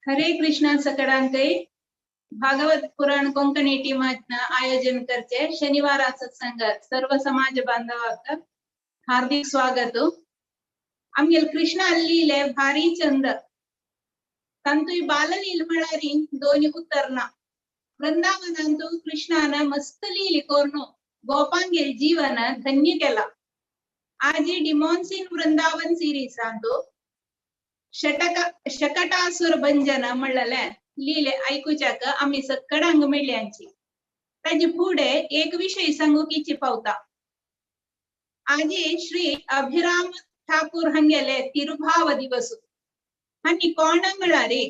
हरे कृष्ण सकडांकई भागवत पुराण कोंकणी टीमात आयोजन करचे शनिवार सत्संग सर्व समाज बांधवाक हार्दिक स्वागत। आमगे कृष्ण अल्लीले भारी चंद तंतु बाललील मळारी दोन्ही उतरना वृंदावनांतू कृष्णान मस्त लीली कोरनो गोपांगेल जीवन धन्य केला। आजी डिमॉन्सिन वृंदावन सिरीज सांगतो शकटासुर भंजन म्हणले लिहिले ऐकूच्याक आम्ही सकडांग मिळ्यांची त्याची पुढे एक विषय सांगूकीची पावता। आजी श्री अभिराम ठाकूर हंगेले तिरुभाव दिवस आणि कोण मिळारे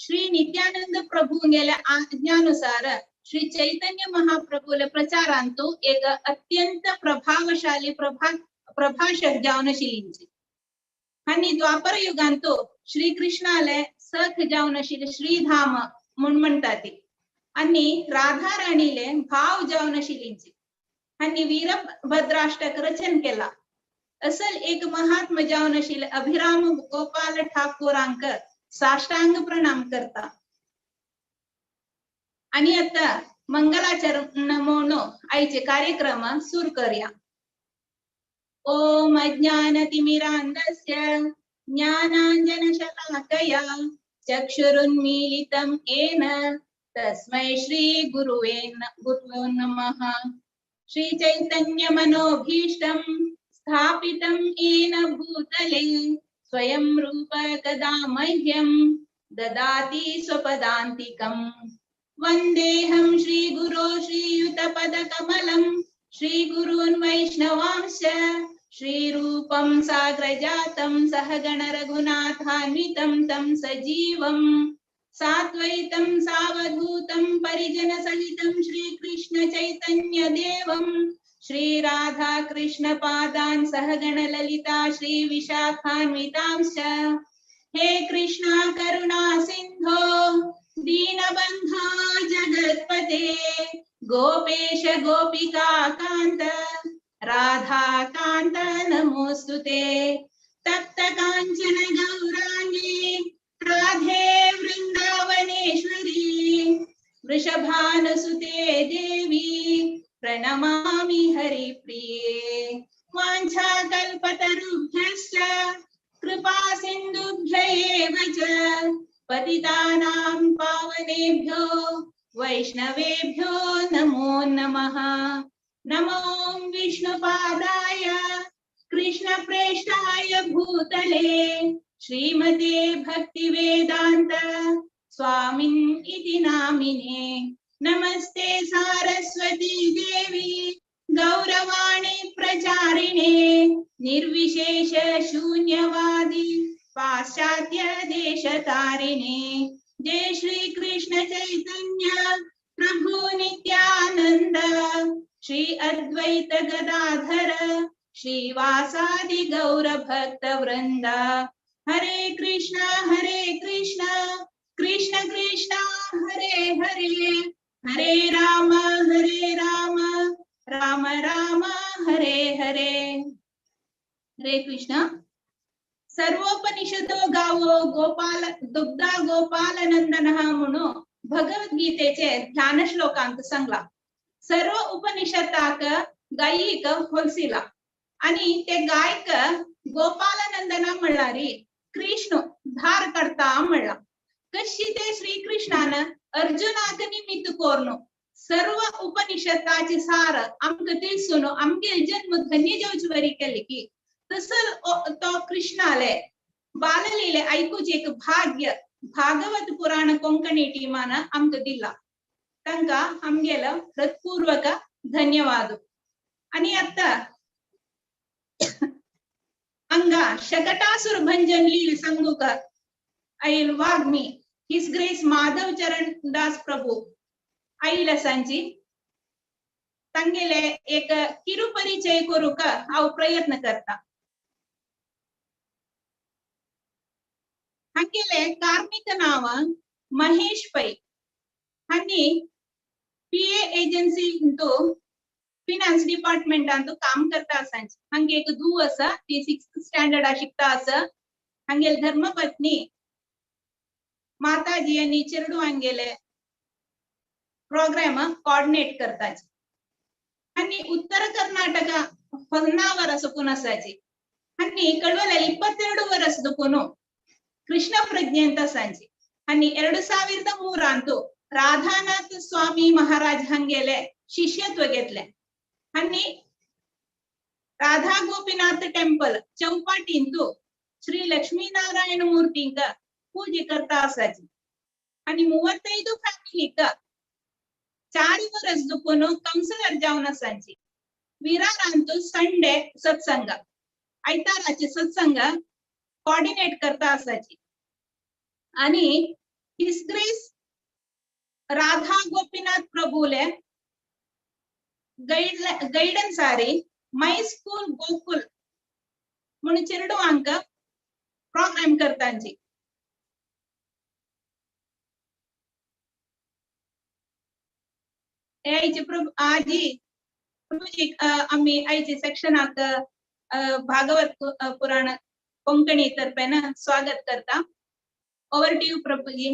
श्री नित्यानंद प्रभू गेल्या आज्ञानुसार श्री चैतन्य महाप्रभूले प्रचारांतू एक अत्यंत प्रभावशाली प्रभाषक जावनशिलींची आणि द्वापर युगांतो श्री कृष्णाले सख जावनशिल श्रीधाम म्हणतात आणि राधा राणीले भाव जावनशिलींची आणि वीरभद्राष्टक रचन केला। असल एक महात्मा जावनशील अभिराम गोपाल ठाकूरांक साष्टांग प्रणाम करता। आणि आता मंगलाचरण म्हणून आईचे कार्यक्रम सुरू करूया। ओम अज्ञानतिमिरान्धस्य ज्ञानाञ्जनशलाकया चक्षुरुन्मीलितं येन तस्मै श्रीगुरुवे नमः। श्रीचैतन्यमनोभीष्टं स्थापितं येन भूतले स्वयं रूप कदा मह्यं ददाति स्वपदान्तिकम्। वन्देऽहं श्रीगुरो श्रीयुतपदकमलं श्रीगुरून् वैष्णवांश्च श्रीरूपं साग्रजातं सहगण रघुनाथान्वितं तं सजीवं साद्वैतं सावधूतं परिजन सहितं श्रीकृष्ण चैतन्य देवं श्री राधा कृष्ण पादान् सहगण ललिता श्री विशाखान्वितांश्च। हे कृष्णा करुणा सिंधो दीनबंधो जगत्पते गोपेश गोपिका कांत राधा कांत नमोस्तुते। तप्त कांचन गौरांगी राधे वृंदावनेश्वरी वृषभानुसुते देवी प्रणमामि हरिप्रिये। वाञ्छाकल्पतरुभ्यश्च कृपा सिन्धुभ्य एव च पतितानां पावनेभ्यो वैष्णवेभ्यो नमो नमः। नमो विष्णुपादाय कृष्णप्रेष्ठाय भूतले श्रीमते भक्तिवेदान्त स्वामिन् इति नामिने। नमस्ते सारस्वती देवी गौरवाणी प्रचारिणे निर्विशेष शून्यवादी पाश्चात्य देशतारिणे। जय श्री कृष्ण चैतन्य प्रभु नित्यानंद श्री अद्वैत गदाधर श्रीवासादि गौर भक्त वृंद। हरे कृष्ण कृष्ण कृष्ण हरे हरे हरे राम राम राम हरे हरे। हरे कृष्ण। सर्वोपनिषदो गावो गोपाल दुग्धा गोपाल नंदनः म्हणून भगवद्गीतेचे ध्यान श्लोकांत सांगला। सर्व उपनिषदाक गायिक होलसिला आणि ते गायक गोपालनंदना म्हणणारी कृष्ण धार करता म्हणला। कशी ते श्रीकृष्णान अर्जुनाक निमित्त कोरनो सर्व उपनिषदाचे सार आमक तिळसून आमगे जन्म धन्य जावचवरी केले की तसल तो कृष्णाले बाललीले ऐकूचे एक भाग्य भागवत पुराण कोंकणी टीमान आमक दिला। तांका आमगेला हृत्पूर्वक धन्यवाद। आणि आता अंगा शकटासुर भंजन लील संगुक आईल वाग्मी हिस ग्रेस माधव चरण दास प्रभू आईला सांची तांगेले एक किरु परिचय करूक हांव प्रयत्न करता। हांगेले कार्मिक नाव महेश पै हांनी पीए एजन्सी तो फिनान्स डिपार्टमेंटान काम करता आसांची। हांगे एक धू आसा ती 6th स्टँडर्ड शिकता आसा हांगेल धर्मपत्नी माताजी आणि चेडू हांगेले प्रोग्राम कोऑर्डिनेट करताची आणि उत्तर कर्नाटका 14 वर्स कुनसाची आणि कळवले 22 वर्स दुकुनु कृष्ण प्रज्ञೆ ಅಂತ ಸಂಜಿ आणि 2003 ಅಂತೂ राधानाथ स्वामी महाराज हंगेले शिष्यत्व घेतले आणि राधा गोपीनाथ टेम्पल चौपाटींतू श्री लक्ष्मीनारायण मूर्तींक पूजे करता असाची आणि 35 फॅमिलीक 4 वर्स दुकुनु काउन्सिलर जाऊन असाची विरारांतू संडे सत्संग आयताराचे सत्संग कोऑर्डिनेट करता असाची आणि हिज ग्रेस राधा गोपीनाथ प्रभुले गैडन्स आरी माय स्कूल गोकुल म्हणून चेरडू अंक प्रोग्राम करतांची आयचे प्रभु आजी प्रभुजी आम्ही आयचे सेक्शनाक भागवत पुराण कोंकणी तर्फे स्वागत करता ओवर टू यू प्रभुजी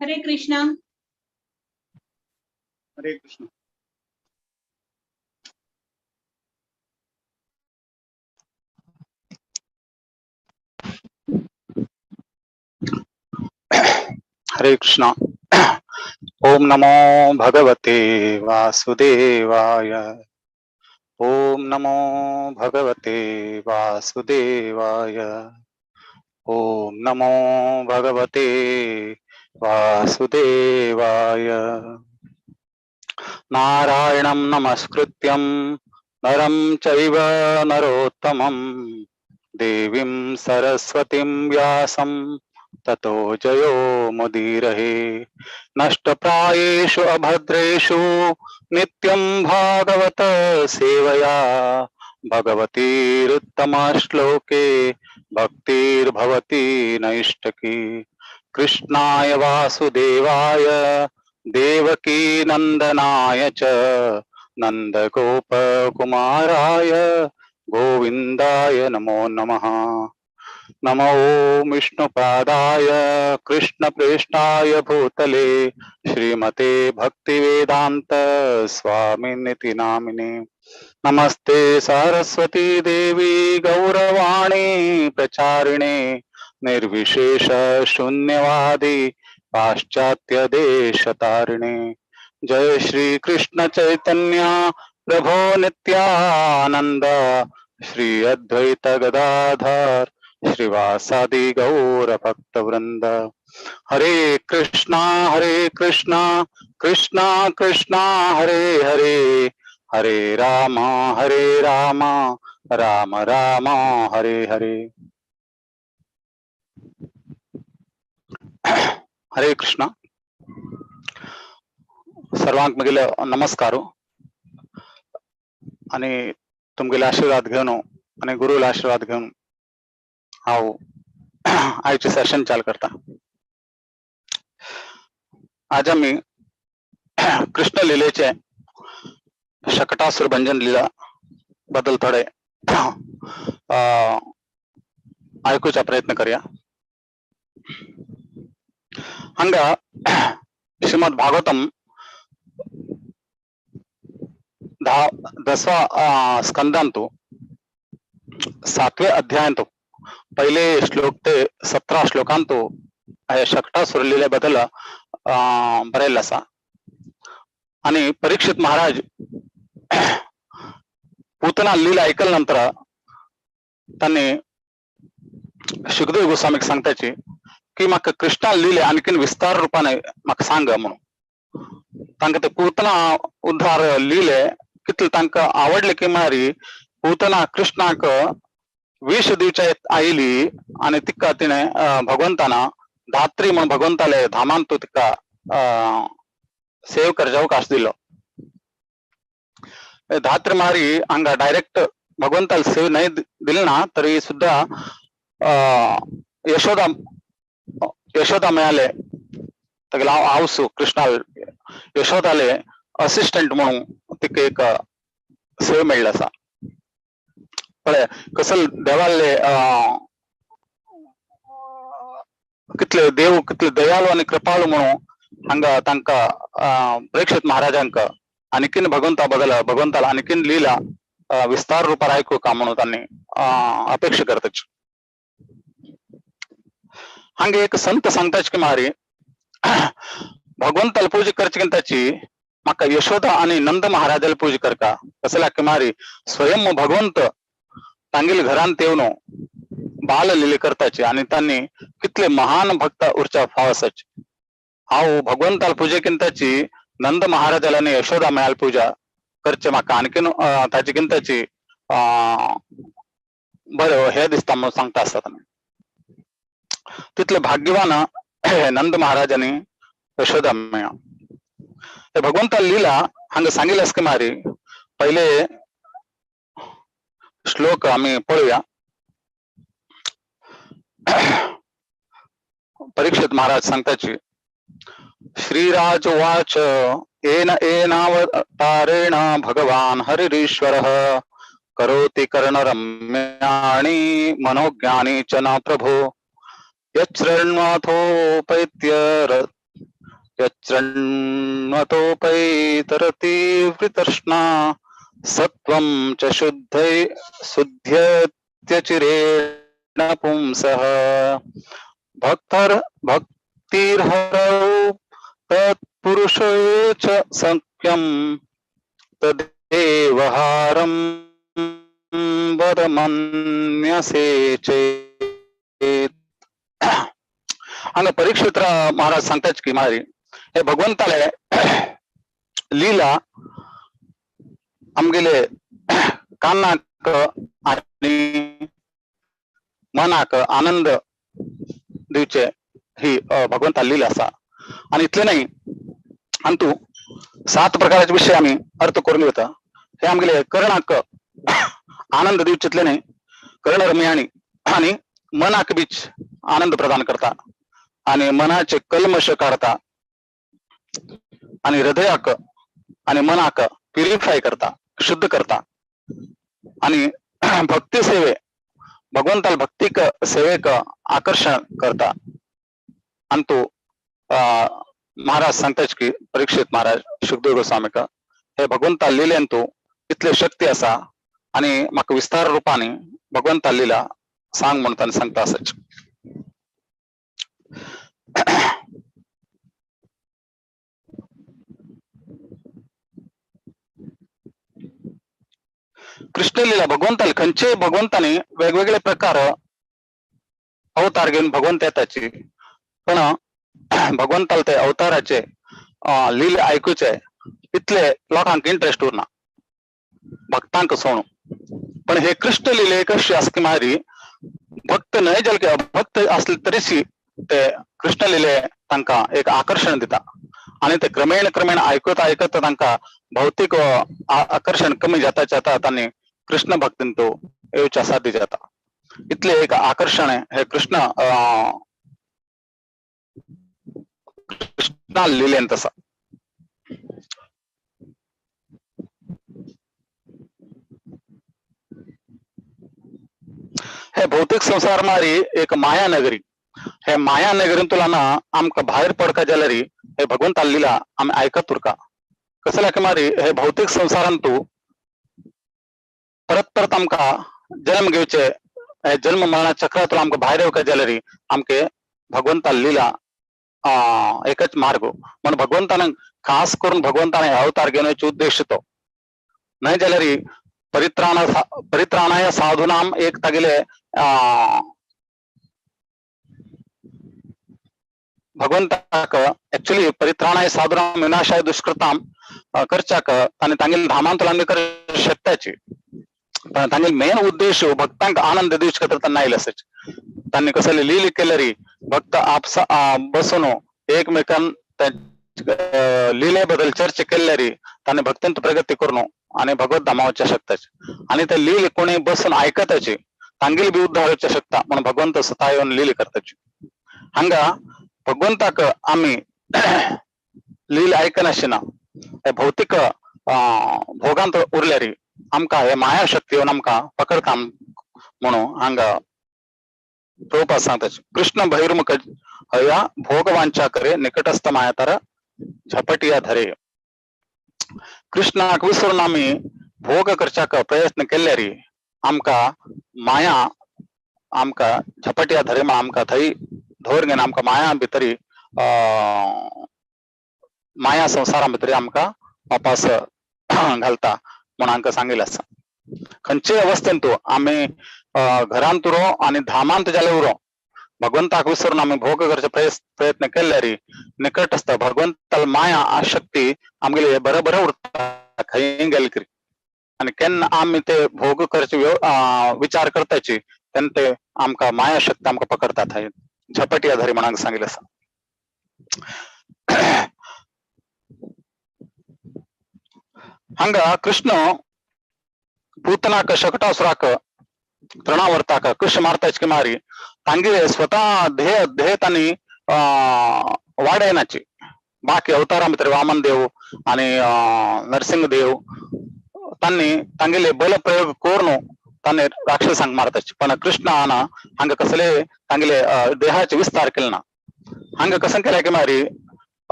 हरे कृष्णा हरे कृष्ण हरे कृष्णा ओम नमो भगवते वासुदेवाय ओम नमो भगवते वासुदेवाय ओम नमो भगवते वासुदेवाय नारायणं नमस्कृत्यं नरं चैव नरोत्तमं देवीं सरस्वतीं व्यासं ततो जयो मुदीरहे नष्टप्रायेषु अभद्रेषु नित्यं भागवत सेवया भगवतीरुत्तमश्लोके भक्तिर्भवति नैष्टकी कृष्णाय वासुदेवाय देवकी नंदनाय च नंदगोपकुमाराय गोविंदाय नमो नमः नमो विष्णुपादाय कृष्णप्रेष्ठाय भूतले श्रीमते भक्तिवेदांत स्वामिनिति नामिने नमस्ते सरस्वती देवी गौरवाणी प्रचारिणे निर्विशेष शून्यवादी पाश्चात्य देशतारिणे जय श्री कृष्ण चैतन्य प्रभो नित्यानंद श्री अद्वैत गदाधर श्रीवासादि गौर भक्त वृंद हरे कृष्णा कृष्णा कृष्णा हरे हरे हरे राम राम राम हरे हरे हरे कृष्णा सर्वांक मगेले नमस्कार आणि तुमगेले आशीर्वाद घेऊन आणि गुरुला आशीर्वाद घेऊन हांव आयचे सेशन चाल करता आज आम्ही कृष्ण लिलेचे शकटासुर भंजन लीला बद्दल थोडे ऐकूचा प्रयत्न करूया हंग श्रीमद भागवतम 10वा स्कंदांतू 7वे अध्यायांतू पहिले श्लोक ते 17 श्लोकांतू शकटासुर लिले बद्दल बरयल्लें आसा आणि परीक्षित महाराज पूतना लीला ऐकल नंतर त्यांनी शुकदेव गोस्वामीक सांगताची की म्हाका कृष्णा लिले आणखीन विस्तार रूपाने म्हाका सांग म्हणून तांकां ते पूतना उद्धार लिले कितले तांकां आवडले की मारी पूतना कृष्णाक विष दिवचे आयली आणि तिका तिने भगवंताना धात्री म्हणून भगवंताले धामान तो तिका सेव करचे अवकाश दिलो धात्री मारी हांगा डायरेक्ट भगवंताला सेव नाही दिले ना तरी सुद्धा यशोदा मेळाले तगेले हावसू कृष्णा यशोदाले असिस्टंट म्हणून तिका एक सेव मेळ्ळी आसा पळे कसल देवाले कितले देव कितले दयाळू आणि कृपाळू म्हणून हंगा तांका प्रेक्षित महाराजांक आणखीन भगवंताला आणखीन लीला विस्तार रूपार ऐकू का म्हणून त्यांनी अपेक्षा करतच हंगे एक संत सांगताच की मारी भगवंताला पूजा करचकिंताची म्हाका यशोदा आणि नंद महाराजाला पूजा करका कसला की मारी स्वयं भगवंत तांगील घरांत येऊन बाल लिले करताचे आणि त्यांनी कितले महान भक्त उरच्या फावसाचे हाव भगवंताला पूजेकिंताची नंद महाराजाला आणि यशोदा मैयाला पूजा करचे म्हाका आणखीन ताची किंताची बरं हे दिसता म्हणून सांगता असतात तिथले भाग्यवान नंद महाराजांनी यशोदा मैया हे भगवंता लीला हंग सांगितलंस की मारी पहिले श्लोक आम्ही पळूया परीक्षित महाराज सांगताची श्रीराज वाच येन एनावतारेण भगवान हरिरीश्वरः करोति कर्णरम्याणि मनोज्ञानी च न प्रभो यच्छृण्वतोपैतरतीव्रतृष्णा सत्वं च शुद्ध्यचिरेण पुंसः भक्तिर्हरौ तत्पुरुषो च संख्यं तदेवहारं वदमन्यसे चेत् अंग परीक्षित महाराज सांगताच की मारी हे भगवंताले लीला आमगेले कानाक आणि मनाक आनंद दिवचे ही भगवंता लीला असा आणि इतले नाही अंतु 7 प्रकारचे विषय आम्ही अर्थ करून होता हे आमगेले कर्णाक आनंद दिवचेतले नाही कर्णरम्याणी आणि मनाक बीच आनंद प्रदान करता आणि मनाचे कल्मश काढता आणि हृदयाक आणि मनाक प्युरिफाय करता शुद्ध करता आणि भक्ती सेवे भगवंताला भक्तिक सेवेक आकर्षण करता अंतु महाराज सांगताच की परीक्षित महाराज शुकदेव गोस्वामी का हे भगवंता लिलेंतू इतले शक्ती असा आणि म्हाका विस्तार रूपाने भगवंता लीला सांग म्हणून सांगता असच कृष्ण लीला भगवंताला खंचे भगवंताने वेगवेगळे प्रकार अवतार घेऊन भगवंत येताची पण भगवंताला ते अवताराचे लीले ऐकूचे इतले लोकांक इंटरेस्ट उरना भक्तांक सोणू पण हे कृष्ण लीले कशी असकी मारी भक्त नाही जल की अभक्त असले तरीशी ते कृष्ण लीले तांका एक आकर्षण दिता आणि ते क्रमेण ऐकत तांका भौतिक आकर्षण कमी जाता त्यांनी कृष्ण भक्तीन तो येवच्या साध्य जाता इतले एक आकर्षण हे कृष्ण लीलेन तसा हे भौतिक संसार मारी एक माया नगरी हे माया नगरीन तुला ना आमका बाहेर पडका जाल्यारी हे भगवंता लीला आम्ही ऐकत उरका कसला की मारी हे भौतिक संसारांतू परत आमका जन्म घेवचे हे जन्म मरणा चक्रातून आमका बाहेर येवका जाल्यारी आमके भगवंता लीला एकच मार्ग म्हणून भगवंतान खास करून भगवंताने अवतार घेण्याचे उद्देश तो नाही जाल्यारी परित्राणाय साधूनाम एक तागेले भगवंताक ऍक्च्युली परित्राणाय साधूनाम विनाशाय दुष्कृताम करचाक आणि तांगेल धामांतुलांनी कर शकताची पण तांगेल मेन उद्देश भक्तांक आनंद दिवच तर नाही असच त्यांनी कसले लील केल्यारी भक्त आपसा बसून एकमेकां लीले बद्दल चर्चा केल्यारी तांणी भक्तांत प्रगती करून आणि भगवत धामावच्या शकताचे आणि ते लील कोणी बसून ऐकताचे तांगेल बी उद्धाराच्या शकता म्हणून भगवंत स्वतः येऊन लील करताचे हंगा भगवंताक आम्ही लील ऐकनाशिना भौतिक भोगांत उरल्यारी आमका हे माया शक्ती येऊन आमका पकडता म्हणून हांगा प्रभुपाद सांगतात कृष्ण बहिर्मुख हया भोगवांचा करे निकटस्थ मायातर झपटिया धरे. कृष्णाक विसरून आम्ही भोग करच्याक प्रयत्न केल्यारी आमका माया आमका झपटिया धरे म्हणून आमका थंय धोर घेऊन आमका माया भितरी माया संसारा भितरी आमका वापस घालता म्हणून आमका सांगितलं असं. खंयचे अवस्थेंतू आम्ही घरांतुरो आणि धामांत जाले उरो भगवंताक विसरून आम्ही भोग करचे प्रयत्न केल्यारी निकटस्थ भगवंताल माया आशक्ती आमगेले बरोबर उरता खंय गेली करी आणि केन्ना आम्ही ते भोग करचे विचार करताची तेन्ना ते आमका माया शक्ती आमका पकडतात हाय झपटिया धरी म्हणून सांगितलं असं. हंगा कृष्ण पूतनाक शकटासुराक तृणावर्ताक कृष्ण मारताच की मारी तांगे स्वतः देह तांनी वाडयनाची बाकी अवतारा भितर वामन देव आणि नरसिंह देव तांनी तांगेले बल प्रयोग करून तांणी राक्षसांक मारताच पण कृष्ण आना हांगा कसले तांगेले देहाचे विस्तार केले ना. हांगा कसं केलं की मारी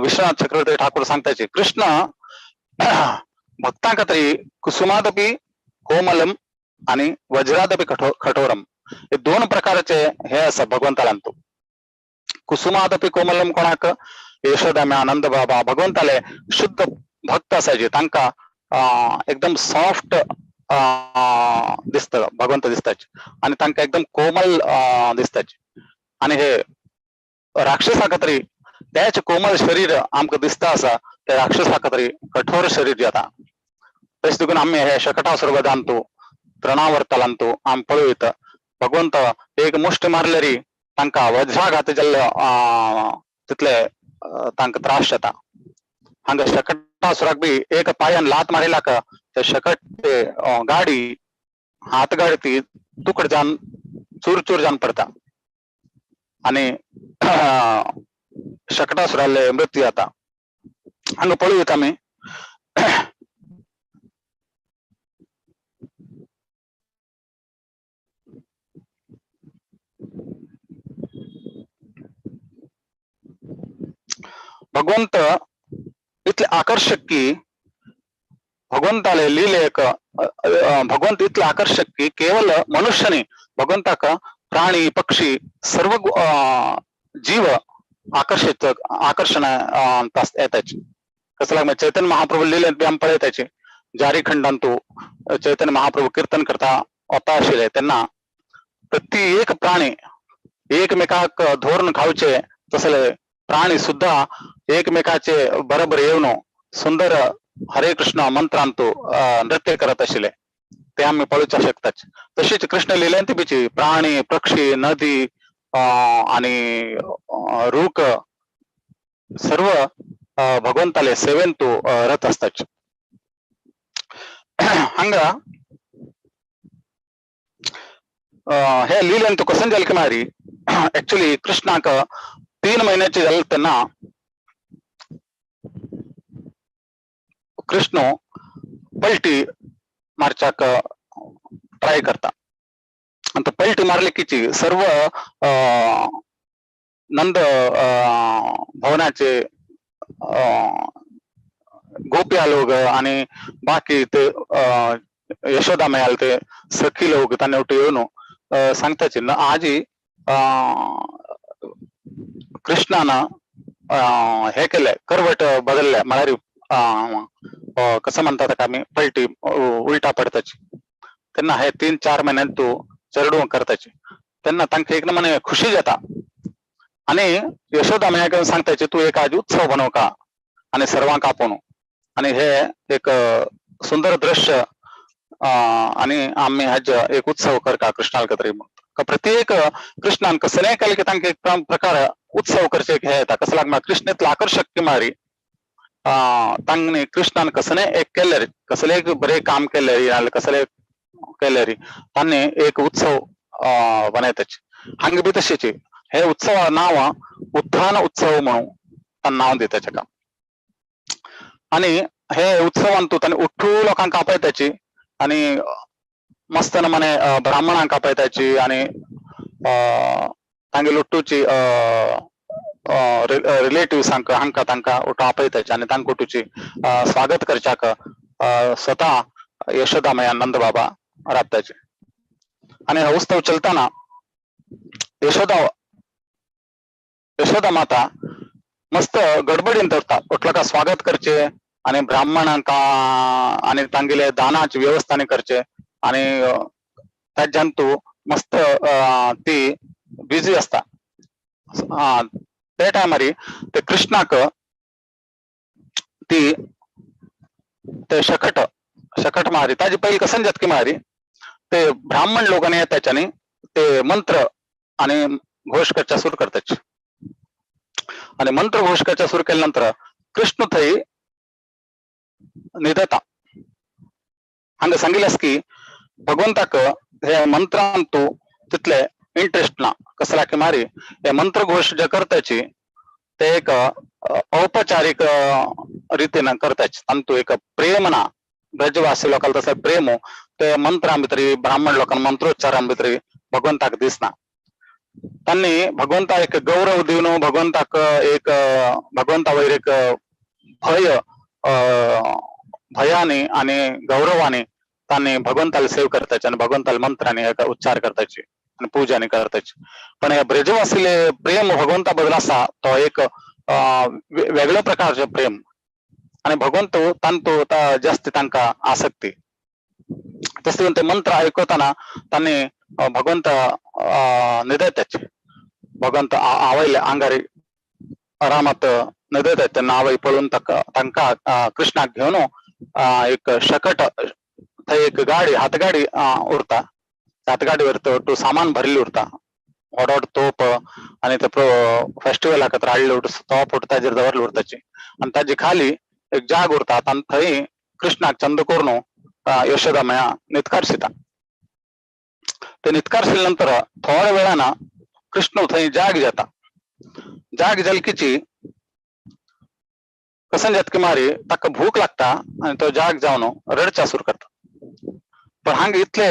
विश्वनाथ चक्रवर्ती ठाकूर सांगताचे कृष्ण भक्तांक तरी कुसुमादपी कोमलम आणि वज्रादपी कठोरम हे दोन प्रकारचे हे असं भगवंताला आणतो. कुसुमादपी कोमलम कोणाक यशोदाम्या आनंद बाबा भगवंताले शुद्ध भक्त असायचे तांका एकदम सॉफ्ट दिसत भगवंत दिसताचे आणि तांका एकदम कोमल दिसताचे आणि हे राक्षसाक तरी त्याचे कोमल शरीर आमका दिसता असा त्या राक्षसाक तरी कठोर शरीर जाता. तशें देखून आम्ही हे शकटासुर वधांतो तृणावर्तालांतो आम पळयत भगवंत एक मुष्ट मारल्यारी तांका वज्राघात जाल्ले तितले तांका त्रास जाता. हांगा शकटासुराक बी एक पायान लात मारिलाक ते शकट ते गाडी हात गाडी ती तुकड जावन चूर चूर जावन पडता आणि शकटासुराले मृत्यू जाता. हांगा पळयत आमी भगवंत इतले आकर्षक की भगवंताले लीले एक भगवंत इतले आकर्षक की केवल मनुष्यनी भगवंताक प्राणी पक्षी सर्व जीव आकर्षण येताचे. कसं चैतन्य महाप्रभू लिहिलेत बी आमी पळयताचे जारी खंडांतू चैतन्य महाप्रभू कीर्तन करता वता आशिल्ले तेन्ना प्रति एक प्राणी एकमेकाक धोरण खावचे तसले प्राणी सुद्धा एकमेकाचे बरोबर येवन सुंदर हरे कृष्ण मंत्रांतू नृत्य करत आशिल्ले ते आम्ही पळोवच्या शकतात. तशीच कृष्ण लिहिलेंत बीची प्राणी पक्षी नदी आणि रूख सर्व भगवंताले सेवेंतू रथ असतात. हंगा हे लिहिलेंतू कसं जाल की मारी ऍक्च्युली कृष्णाक 3 महिन्याचे झाले त्यांना कृष्ण पलटी मारच्याक ट्राय करता आणि पलटी मारले की सर्व नंद भवनाचे गोप्या लोक आणि बाकी ते यशोदा मैयाल ते सखी लोक त्यांनी येऊन सांगताचे ना आजी कृष्णानं हे केलंय करवट बदलल्या म्हळ्यार कसं म्हणतात का आम्ही पलटी उलटा पडताची त्यांना हे 3-4 महिन्यात तू चरडू करताची त्यांना तांका एक म्हणे खुशी जाता आणि यशोदा मैया सांगताचे तू एक आज उत्सव बनव का आणि सर्वांक आपोवन आणि हे एक सुंदर दृश्य आणि आम्ही हाज एक उत्सव कर का कृष्णाला तरी का प्रत्येक कृष्णान कसले केले की तांका एक प्रकार उत्सव करचे हे येता कसं लागमा कृष्ण आकर्षक की मारी तांगने कृष्णान कसले एक केल्यारी कसले एक बरे काम केल्यारी कसले केल्यारी तांनी एक उत्सव बनयताचे हांगा बी तशेचे हे उत्सव नाव उत्थान उत्सव म्हणून नाव दिताचे का आणि हे उत्सवांतू तांणी उठ्ठू लोकांक आपयताची आणि मस्त नमने ब्राह्मणांका पळतायची आणि तांगे लुट्टूची रिलेटिव्ह हांका तांका उठा आपयताचे आणि तांक उठूची स्वागत करच्याक स्वतः यशोदामया नंद बाबा राबताचे आणि हा उत्सव चलताना यशोदा माता मस्त गडबडीन तरता उठला का स्वागत करचे आणि ब्राह्मणांका आणि तांगेले दानाची व्यवस्थाने करचे आणि त्याच्यानंतू मस्त ती बिझी असता त्या टायमारी ते कृष्णाक ती ते शकट मारी ताजी पहिली कसं जात की मारी ते ब्राह्मण लोकांनी त्याच्याने ते मंत्र आणि घोष करच्या सुरू करतात आणि मंत्र घोष करच्या सुरू केल्यानंतर कृष्ण थई निदता हंग सांगितलंस की भगवंताक हे मंत्रांतू तिथले इंटरेस्ट ना कसला की मारी हे मंत्र घोष जे करताची ते एक औपचारिक रीतीनं करताच अंतू एक प्रेम ना ब्रजवासी लोकांना तसं प्रेम ते मंत्रांभितरी ब्राह्मण लोकांना मंत्रोच्चारांभितरी भगवंताक दिसना त्यांनी भगवंता एक गौरव देऊन भगवंताक एक भगवंता वैर एक भय भयाने आणि गौरवाने त्यांनी भगवंताला सेव करताचे आणि भगवंताला मंत्राने उच्चार करताचे आणि पूजाने करताचे पण या ब्रजवासीले प्रेम भगवंता बद्दल असा तो एक वेगळ्या प्रकारचे प्रेम आणि भगवंत तांतो जास्त तांका आसक्ती तसे ते मंत्र ऐकवताना त्यांनी भगवंत निदयताचे भगवंत आवयले अंगारी आरामात निदयतात त्यांना आवय पळून तांका कृष्णाक घेऊन एक शकट एक गाडी हातगाडी उरता हातगाडीवर तो सामान भरली उरता ओडोड तोप आणि ते फेस्टिवल हाकत राडले उठ तोप उठ ताजेर दवरली उरताची आणि ताजी खाली एक जाग उरता आणि थंय कृष्णाक चंद करून यशोदामया नित्कारसिता ते नित्कारसिल नंतर थोड्या वेळानं कृष्ण थंय जाग जाता जाग जलकीची कसं जात की मारी ताका भूक लागता आणि तो जाग जाऊन रडचा सुरू करता पण हांग इथले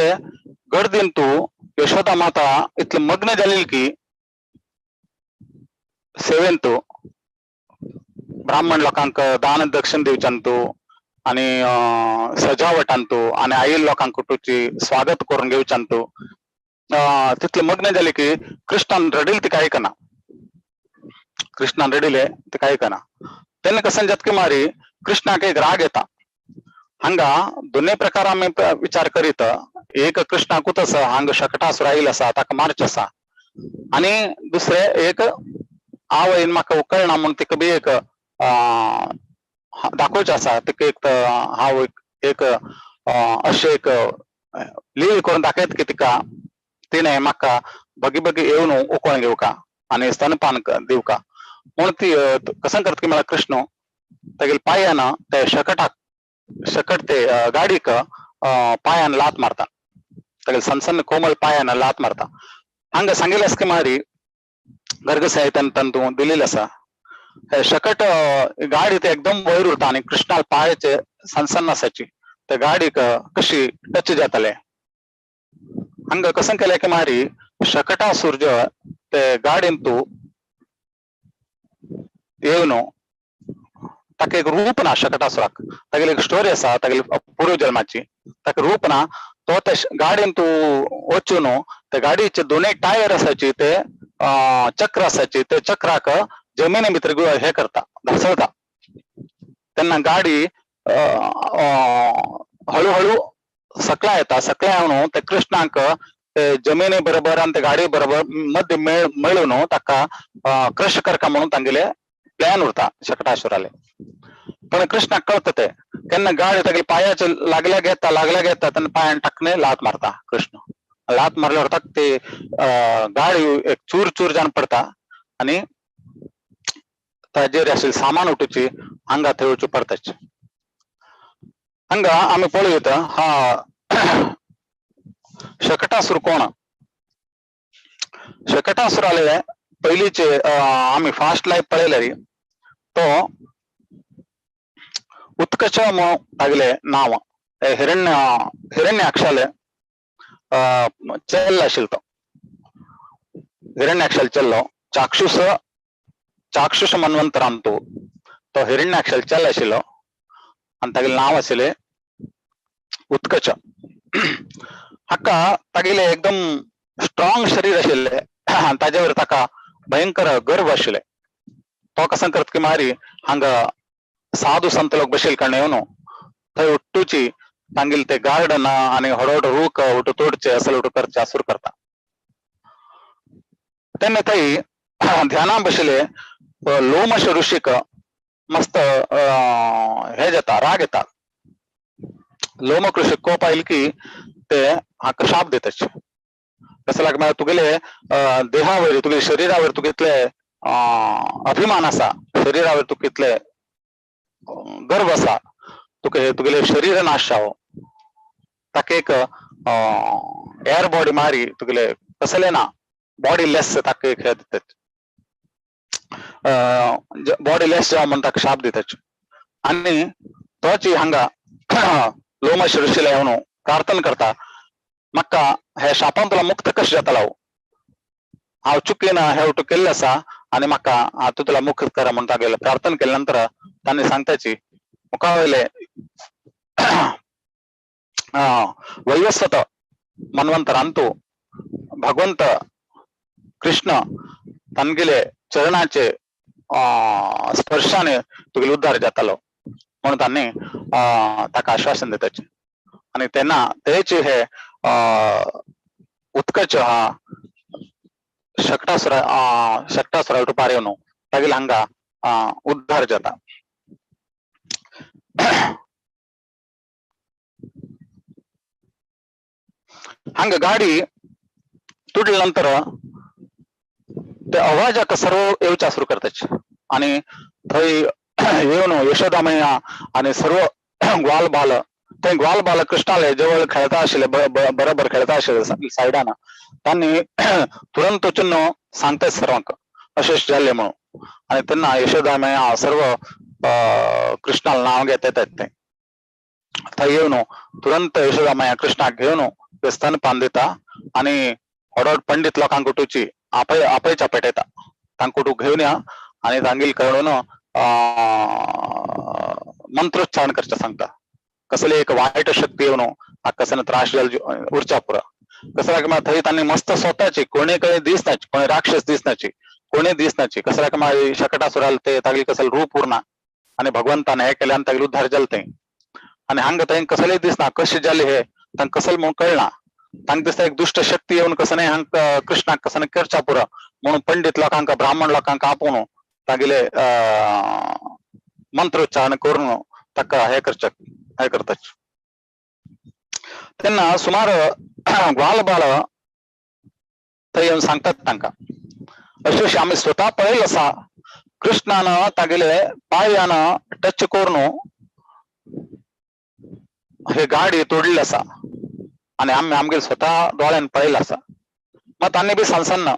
गर्दीन तू यशोदा माता इतले मग्न झालेली की सेवेंतू ब्राह्मण लोकांक दान दक्षिण दिवच्यांतू आणि सजावटांतू आणि आई लोकांकुटूची स्वागत करून घेवच्यांतू तिथले मग्न झाले की कृष्णान रडील ते काही कना कृष्णान रडिले ते काही कना त्यांनी कसं जात की मारी कृष्णाक एक राग येता हंगा दोन्ही प्रकार आम्ही विचार करीत एक कृष्णा कुतस हांग शकटासुर आईल असा ताका मार्च असा आणि दुसरे एक आवयन म्हाका कळना म्हणून तिका बी एक दाखोवचे असा तिका एक हांव एक अशें एक लील करून दाखयत की तिका तिने म्हाका बगी बगी येवन उकोळून घेवका आणि स्तनपान दिवका म्हणून ती कसं करत की मला कृष्ण तेगेल पायान ते शकट ते गाडीक पायान लात मारता तेगेल सन्न कोमल पायान लात मारता हंग सांगितलंस की मारी गर्गसाहित्यान तंतू दिलेलं असा हे शकट गाडी ते एकदम वयर उरता आणि कृष्णाला पायाचे सन्न असायची त्या गाडीक कशी टच जातले हंग कसं केलं की मारी शकटा सूर्ज ते गाडीन तू येवन ताका एक रूप ना शकटासुराक तागेली एक स्टोरी असा तागेली पूर्व जन्माची ताका रूप ना तो त्या गाडीन तू वचून त्या गाडीचे दोन्ही टायर असायची ते चक्र असायची ते चक्राक जमिनी भितर हे करता धसळता त्यांना गाडी हळूहळू सकला येता सकला येवन ते कृष्णाक ते जमिनी बरोबर आणि ते गाडी बरोबर मध्ये मिळून ताका क्रश करका म्हणून तांगेले प्लॅन उरता शकटासुराले पण कृष्णाक कळत ते केन्ना गाडी तागे पायाचे लागल्या घेता त्यांना पायान टाकणे लात मारता कृष्ण लात मारल्यावर ताक ते गाडी एक चूर चूर जावन पडता आणि ताजेर असेल सामान उठूची हांगा थेवची पडताच हंगा आम्ही पळयत हा शकटासूर कोण शकटासुराले पहिलीचे आम्ही फास्ट लाईफ पळयले तो उत्कच तागले नाव हिरण्य हिरण्याक्षाले चेल्ल आशिल्लो तो हिरण्याक्षाल चेल्लो चाक्षुष मन्वंतरान तो हिरण्याक्षाल चेल्ल आशिल्लो आनी तागेलें नांव आशिल्लें उत्कच हाका तागेलें एकदम स्ट्रॉंग शरीर आशिल्लें आनी ताजे वयर ताका भयंकर गर्व आशिल्लें तो कसा करता की मारी हांगा साधू संत लोक बशिल्ले कारण येवन थंय उट्टूची तांगेल ते गार्डन आनी हडोहड रूख उठ तोडचे असल उठ करचे सुरू करता तेन्ना थंय ध्यानां बशिल्ले लोमश ऋषीक मस्त हे जाता राग येता लोमक ऋषीक कोप आयले की ते हाका शाप दिताचे कसं लागता तुगेले देहा वयर तुगे शरिरा वयर तुगे इतले अभिमान आसा शरिरा वयर तुका इतले गर्व आसा तुका तुगेले शरीर नाश जावो ताका एक एअर बॉडी मारी तुगेले कसले ना बॉडी लेस ताका एक हे दितात बॉडी लेस जावं म्हणून ताका शाप दिताचे आनी तोची हांगा लोमश ऋषीला येवन प्रार्थना करता म्हाका हे शापांतलो मुक्त कशें जातालो हांव चुकीन हे उठ केल्लें आसा आनी म्हाका हातूंत तुला मुक्त करा म्हणून तागेले प्रार्थना केल्या नंतर तांणी सांगताची मुखा वयले वैवस्वत मन्वंतरांतू भगवंत कृष्ण तांगेले चरणाचे स्पर्शाने तुगेलो उद्धार जातालो म्हणून तांणी ताका आश्वासन दिताचे आनी तेन्ना तेचे हे उत्कच हा शकटासुरा उठपार येवन तागेले हांगा उद्धार जाता हांगा गाडी तुटल्या नंतर ते अवाजाक सर्व येवचा सुरू करताचे आनी थंय येवन यशोदा मैया आनी सर्व ग्वाल बाल थंय ग्वाल बाल कृष्णाले जवळ खेळता आशिल्ले बरोबर खेळता आशिल्ले सायडान तांणी तुरंत वचून सांगतात सर्वांक अशें जाल्लें म्हणून आनी तेन्ना यशोदा मैया सर्व कृष्णाला नांव घेता येतात ते थंय येवन तुरंत यशोदा मैया कृष्णाक घेवन स्तनपान दिता आनी हडोहड पंडित लोकांक उठूची आपयच्या पेटयता तांकां उठूक घेवन या आनी तांगेल कळून मंत्रोच्चारण करचें सांगता कसली एक वायट शक्ती येवन कसले त्रास उरच्या पुरा कसल्याक थंय तांणी मस्त स्वताची कोणी काही दिसनाची कोणी राक्षस दिसनाची कोणी दिसनाची कसल्याक शकटासुराल ते तागेल कसले रूप उरना आनी भगवंतान हे केल्यान तागेले उद्धार जालें थंय आनी हांगा थंय कसलेय दिसना कशें जालें हे तांकां कसलें म्हणून कळना तांकां दिसता एक दुष्ट शक्ती येवन कसले हांकां कृष्णाक कसले करच्या पुरा म्हणून पंडित लोकांक ब्राह्मण लोकांक आपोवन तागेले मंत्रोच्चारण करून ताका हे करतात तेन्ना सुमार ग्वाल बाल थंय येवन सांगतात तांकां अशें आमी स्वता पळयलें आसा कृष्णान तागेले पांयान टच करून हे गाडी तोडली आसा आनी आमी आमगेले स्वता दोळ्यान पळयलें आसा मात तांणी बी सांगसना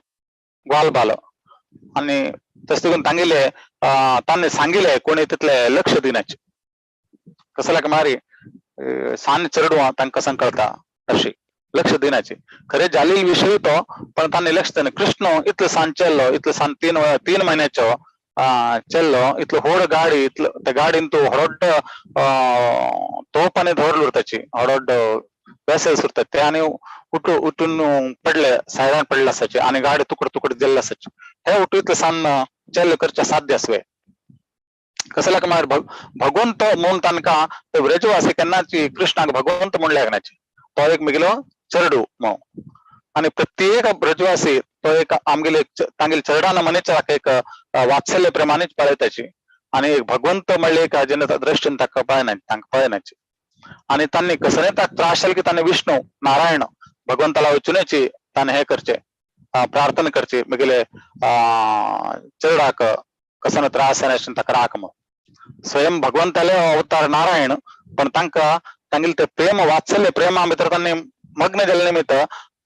ग्वाल बाल आनी तशें करून तांगेले तांणी सांगिल्ले कोणी तितले लक्ष दिनाचे कसल्याक मारी सान चरडूं तांकां कसं कळता अशी लक्ष दिनाची खरे जालेली विषय तो पण तांणी लक्ष दिना कृष्ण इतलो सान चेल्लो इतलो सान तीन महिन्याचो चेल्लो इतलो व्हड गाडी इतलो त्या गाडीन तूं हडोड्ड तोप आनी धरलो ताची हडोड्ड वेसेल्स उरतात ते आनी उठून पडले सायडान पडले आसाचे आनी गाडी तुकड जाल्ले आसाचे हे उठून इतले सान चेल्लो करचे साध्य आसवे कसल्याक मार भगवंत म्हणून तांकां ते व्रजवासी केन्नाची कृष्णाक भगवंत म्हूण लागनाचे तो एक मिगलो चरडू म्हणून आनी प्रत्येक ब्रजवासी तो एक आमगेले तांगेले चरडान मनयच्या एक वात्सल्य प्रमाणेच पळयताची आनी एक भगवंत म्हणले एक जेन्ना दृश्टीन ताका पळयनाची आनी तांणी कसले ताका त्रास जाले की तांणी विष्णू नारायण भगवंताला वचूनची तांणी हे करचे प्रार्थना करची म्हगेले चरडाक कसलो त्रास जायनाशिल्लो ताका राख म्हणून स्वयं भगवंताले अवतार नारायण पण तांकां तांगेले ते प्रेम वात्सल्य प्रेमा भितर तांणी मग्न जाले निमित्त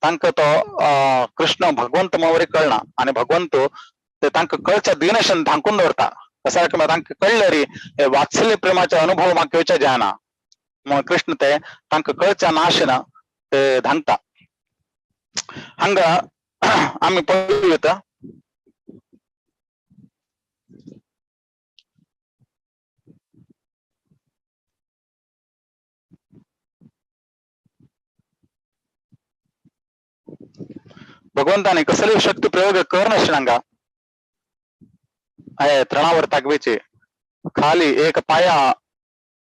तांकां तो कृष्ण भगवंत म्हणून कळना आनी भगवंत ते तांकां कळच्या दिनशन धांकून दवरता कसल्याक तांकां कळले रे हे वात्सल्य प्रेमाचे अनुभव म्हाका घेवचे जायना मग कृष्ण ते तांका कळच्या नाशेन ते धांगता हंग आम्ही पळयत भगवंताने कसली शक्ती प्रयोग करनाशिनांगा तृणावर तागवेचे खाली एक पाया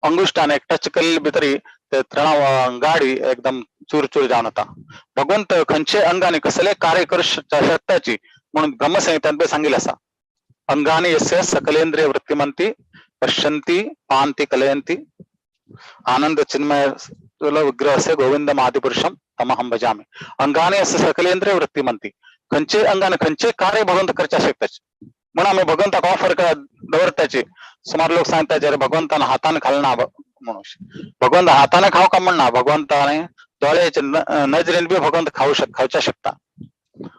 अंगुष्ठाने एक टच केलेली भितरी ते तृणाव गाडी एकदम चूर चूर जाऊन होता भगवंत खंचे अंगाने कसले कार्य करू शकताची म्हणून ब्रह्मसंहितांत सांगितले असा अंगाने यस्य सकलेंद्रिय वृत्तिमंती पश्यंती पांती कलयंती आनंद चिन्मय विग्रह से गोविंद आदिपुरुषम तमहम भजामी अंगाने यस्य सकलेंद्रिय वृत्तिमंती खंचे अंगाने खंचे कार्य भगवंत करच्या शकताचे म्हणून आम्ही भगवंताक ऑफर दवरताचे सुमार लोक सांगतात अरे भगवंतानं हाताने खालना म्हणून भगवंत हाताने खाव का म्हणना भगवंताने दोळ्याचे नजरेन बी भगवंत खावच्या शकता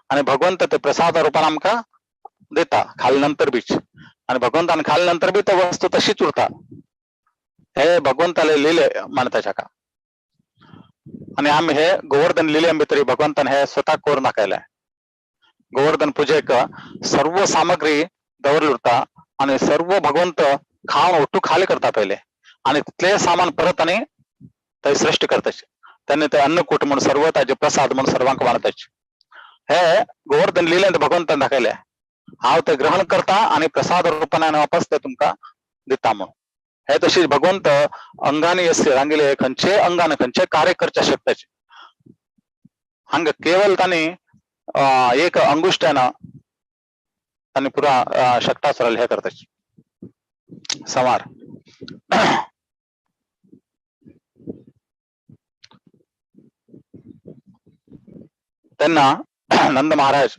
आणि भगवंत ते प्रसाद रूपान आमका देता खाल्यानंतर बीच आणि भगवंताने खाल्यानंतर बी त्या वस्तू तशीच उरता हे भगवंताला लिहिले मानताच्या का आणि आम्ही हे गोवर्धन लिहिले भितरी भगवंतान हे स्वतः कोर नाकायलाय गोवर्धन पूजेक सर्व सामग्री दवरली उरता आणि सर्व भगवंत खाऊन ओटू खाली करता पहिले आणि तिथले सामान परत आणि ते सृष्टी करताचे त्यांनी ते अन्नकूट म्हणून सर्व त्याचे प्रसाद म्हणून सर्वांक मानताचे हे गोवर्धन लिहिलें भगवंतान दाखयले हाव ते ग्रहण करता आणि प्रसाद रूपाने वापस ते तुमका दिता म्हणून हे तशी भगवंत अंगाने यस्य रांगिले खंचे अंगाने खंचे कार्य करच्या शकताचे हंग केवल तानी एक अंगुष्ठानं त्यांनी पुरा शक्तासुराला हे करताचे संवार त्यांना नंद महाराज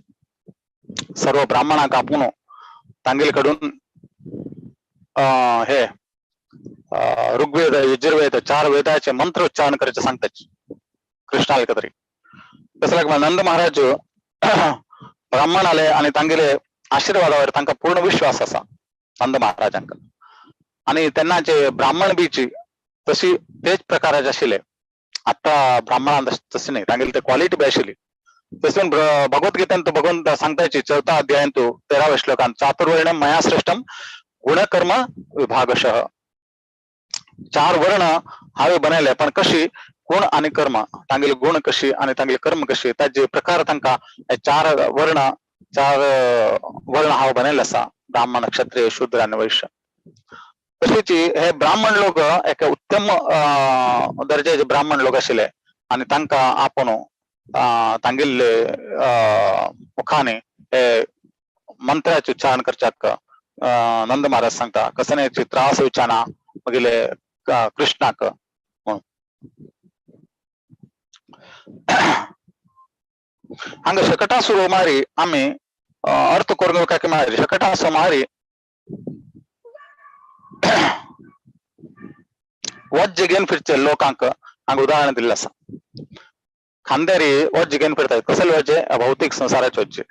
सर्व ब्राह्मणांक आपून तांगेलकडून हे ऋग्वेद यजुर्वेद 4 वेदाचे मंत्र उच्चारण करायचे सांगतात कृष्णाला कतरी तसं नंद महाराज ब्राह्मण आले आणि तांगेले आशीर्वादावर तांका पूर्ण विश्वास असा नंद महाराजांक आणि त्यांना जे ब्राह्मण बीची तशी तेच प्रकाराचे आशिले आता ब्राह्मणां तशी नाही तांगेले ते क्वालिटी बी आशिली तसून भगवद्गीतेंत भगवंत सांगतायची 4था अध्यायांत 13व्या श्लोकांत चातुर्वर्ण्यम मया श्रेष्ठम गुणकर्म विभागशः 4 वर्ण हावे बनले पण कशी गुण आणि कर्म तांगेले गुण कशी आणि तांगेले कर्म कशी त्याचे प्रकार तांका 4 वर्ण हाव बनेल असा ब्राह्मण क्षत्रिय शूद्र आणि वैश्य तशीच हे ब्राह्मण लोक एक उत्तम दर्जाचे ब्राह्मण लोक आशिले आणि तांका आपण तांगेले मुखाने हे मंत्राचे उच्चारण करच्याक नंद महाराज सांगता कसण्याची त्रास विचाना मगिले कृष्णाक म्हणून हंग शकटासुर मारी आम्ही अर्थ करून काय मारी शकटासुर मारी वज्ज घेऊन फिरचे लोकांक हंग उदाहरण दिलं असा खांदेरी वज्ज घेऊन फिरतात कसले वज्जे भौतिक संसाराचे वज्जे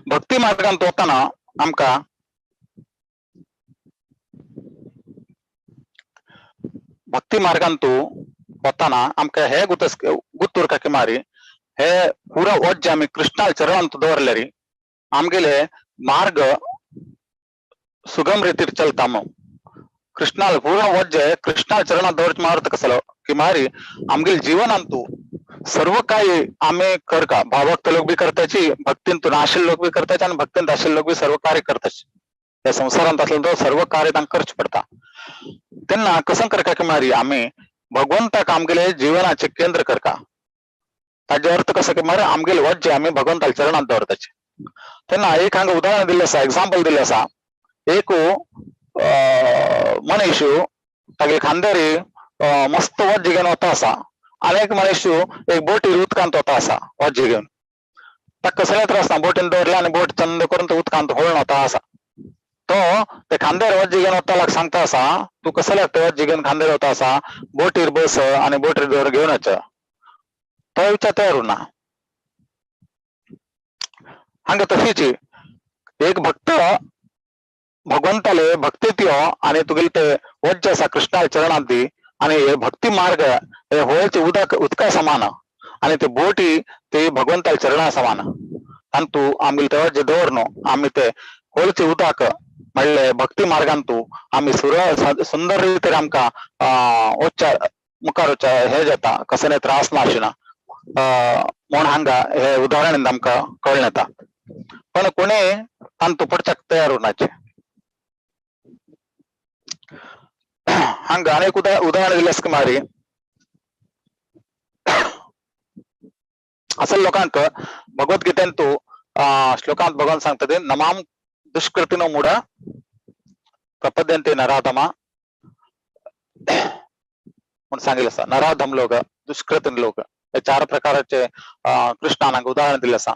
भक्ती मार्गांत वताना आमका भक्ती मार्गांत वताना आमका हे गुत्तूर की मारी हे पुरा वज्ज आम्ही कृष्णा चरणांत दवरले आमगेले मार्ग सुगम रीतीर चलता मग कृष्णाला पूरा वज्ज कृष्णा चरणात दवरच मारत कसलो की मारी आमगेल जीवनांतू सर्व काही आम्ही कर का भावक्त लोक बी करताची भक्तींतून आशील लोक बी करताचे आणि भक्तींत आशील लोक बी सर्व कार्य करताचे या संसारांत असलं तर सर्व कार्य तांका करच पडता त्यांना कसं करका की मारी आम्ही भगवंताक आमगेले जीवनाचे केंद्र करका ताजे अर्थ कसं की मारे आमगेले वज्ज आम्ही भगवंताला चरणात दवरताचे त्यांना एक हांगा उदाहरण दिलं असा एक्झाम्पल दिलं असा एक मनीषू तागे खांदेरी मस्त वज्ज घेऊन होता असा अनेक मनीषू एक बोटी उदकांत होता असा वज्ज घेऊन ताका कसले त्रास ना बोटीन दवरला आणि बोट चंद करून तो उदकांत होळून होता असा तो ते खांदेर वज्ज घेऊन होता सांगता असा तू कसले ते वज्ज घेऊन खांदेर होता असा बोटीर बस आणि बोटीर दोर घेऊनच तो विचार तयार होना हंग तशीच एक भक्त भगवंताले भक्तीत यो आणि तुगेल ते वज्ज असा कृष्णा चरणांती आणि हे भक्ती मार्ग हे होळचे उदका समान आणि ते बोटी ते भगवंताला चरणा समान अंतू आम्ही तेव्हा जे दौरनो आम्ही ते होळचे उदाक म्हणले भक्ती मार्गांतू आम्ही सुंदर रीतीने आमका ओच्चा मुखार हे जाता कसने त्रास नाशिना म्हणून हांगा हे उदाहरण आमका कळून येता पण कोणी तांतू पडचक तयार होण्याचे हंगा अनेक उदाहरण दिल्यास की मारी असल लोकांक भगवद्गीतेंतू श्लोकांत भगवान सांगतात नमाम दुष्कृतीनो मूढ प्रपद्यंते नराधमा म्हणून सांगितलं असा नराधम लोक दुष्कृतीन लोक हे 4 प्रकारचे कृष्णांक उदाहरण दिले असा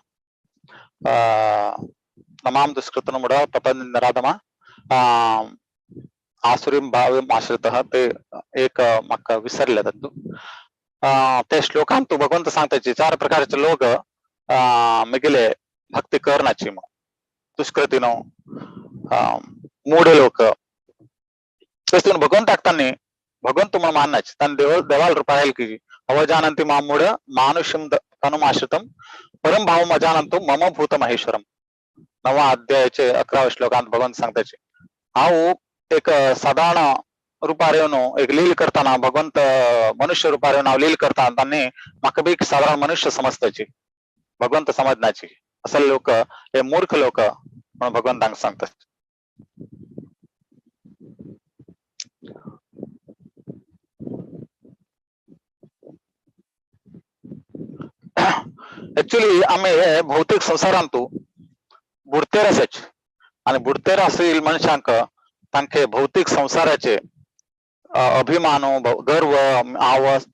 नमाम दुष्कृतीनो मूढ प्रपद्यंते नराधमा आसुरीम भाव आश्रित ते एक मक्का विसरले तू ते श्लोकांतू भगवंत सांगताचे 4 प्रकारचे लोक मिगिले भक्ती करण्याची मग दुष्कृतीनो मूढ लोक तेस्तून भगवंत टाकताना भगवंत तुम्हाला माननाच तन देवाल रूपायल की अवजानंती मामूढ मानुष्यम तनुमाश्रितम परम भाव मजानंतु मम भूत महेश्वरम 9वा अध्यायाचे 11वा श्लोकांत भगवंत सांगताचे हाऊ एक साधारण रूपारेवनो एक लील करताना भगवंत मनुष्य रूपारेवनो लील करताना त्यांनी माका बी साधारण मनुष्य समजताची भगवंत समजण्याची असल लोक हे मूर्ख लोक म्हणून भगवंतांक सांगतात ऍक्च्युली आम्ही हे भौतिक संसारांतू बुडतेर असेच आणि बुडतेर असेल मनशांक तांके भौतिक संसाराचे अभिमानो गर्व आवस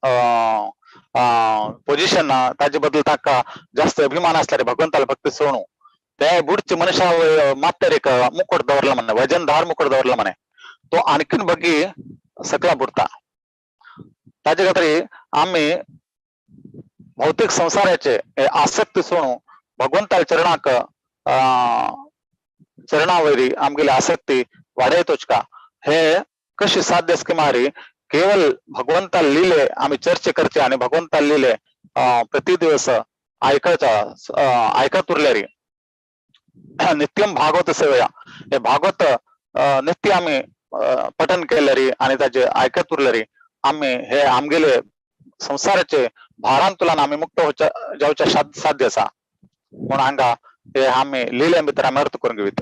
पोझिशन ताजे बद्दल ताका जास्त अभिमान असल्यारे भगवंताला फक्त सोडू ते बुडचे मनुष्या मात्र एक मुकुट दवरला म्हणे वजनदार मुकुट दवरला म्हणे तो आणखीन बघी सगळा बुडता ताजे खातीर आम्ही भौतिक संसाराचे आसक्ती सोडू भगवंताला चरणाक चरणावरी आमगेली आसक्ती वाढयतोच का हे कशी साध्य स्किमारी केवळ भगवंताला लिहिले आम्ही चर्चे करते आणि भगवंताला लिहिले प्रति दिवस ऐकत उरलेरी नित्यम भागवत सेवया हे भागवत नित्य आम्ही पठन केलेरी आणि त्याचे ऐकत उरलेरी आम्ही हे आमगेले संसाराचे भारांतुलन आम्ही मुक्त जाऊच्या साध्य असा म्हणून हांगा हे आम्ही लिहिले मित्र आम्ही अर्थ करून घेऊत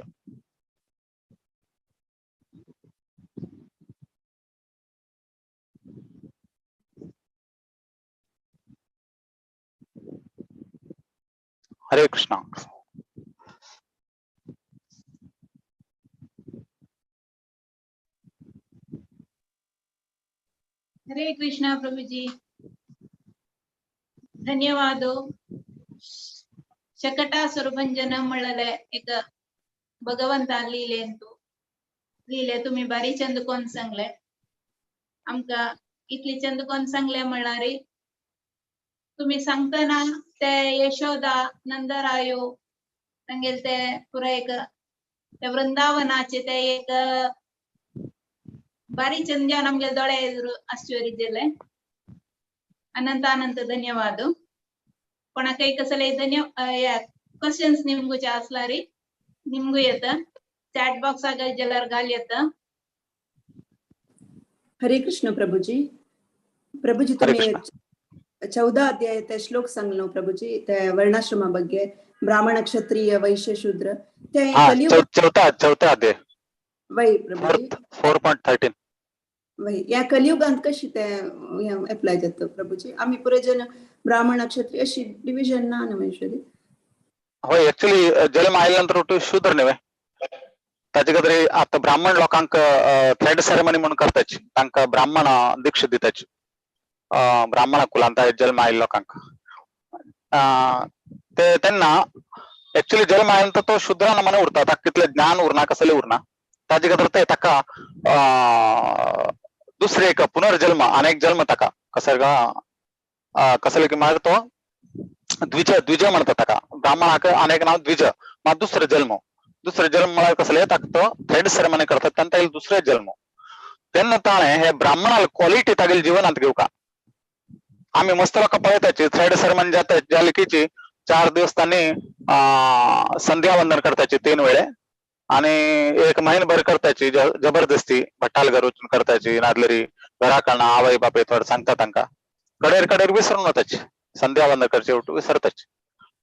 हरे कृष्णा हरे कृष्णा प्रभुजी धन्यवाद शकटासुर भंजन म्हणले एक भगवंतान लिहिले तुम्ही बारी चंद कोण सांगले आमका इतली चंद कोण सांगले म्हणणारी तुम्ही सांगताना ते यशोदा नंदरायो तांगेल ते पुरा एक ते वृंदावनाचे ते एक बारी चंद्यान आमगे दोळे आश्चर्य दिले अनंत अनंत धन्यवाद कोणा काही कसले क्वेश्चन्स निमगुचे असला री निमगू येत चॅट बॉक्स आगे जलर घाल येत हरे कृष्ण प्रभुजी प्रभुजी तुम्ही 14 अध्याय ते श्लोक सांगलो प्रभुजी ते वर्णाश्रमा ಬಗ್ಗೆ ब्राह्मण क्षत्रिय वैश्य शूद्र ते कलियुग चौथा अध्याय वै प्रभुजी 4.13 वै या कलियुगांत कशी ते अप्लाय जातं प्रभुजी आम्ही पुरे जन ब्राह्मण क्षत्रिय अशी डिव्हिजन ना नमेश्वरी होय ऍक्च्युली जन्म आल्यानंतर शूद्र नव्हे ताचे खातीर आता ब्राह्मण लोकांक थ्रेड सेरेमनी म्हणून करताची तांकां ब्राह्मण दीक्षा दिताची ब्राह्मण कुलांत जन्म आयिल्ल्या लोकांक ते तेन्ना ऍक्च्युली जन्म आयल्यानंतर तो शूद्रान मन उरता ताका कितले ज्ञान उरना कसले उरना ताजे खातीर ते ताका दुसरे एक पुनर्जन्म अनेक जन्म ताका कसले की मागीर तो द्विज म्हणटा ताका ब्राह्मणाक अनेक नाव द्विज दुसरो जन्म दुसरे जन्म मला कसले येतात थर्ड सेरेमनी करतात त्यांना दुसरे जन्म त्यांना ताणे हे ब्राह्मणाला क्वालिटी तागेल जीवनात घेऊ का आम्ही मस्त लोक पळताची थर्ड सेरेमनी जात ज्या लेखीची 4 दिवस त्यांनी संध्या वंदन करताची 3 वेळे आणि 1 महिनाभर करताची जबरदस्ती भट्टाल घरून करताची नादलरी घराकडनं आवाई बापे थोडं सांगता तांका कडेर विसरून होताची संध्या वंदन करचे विसरताची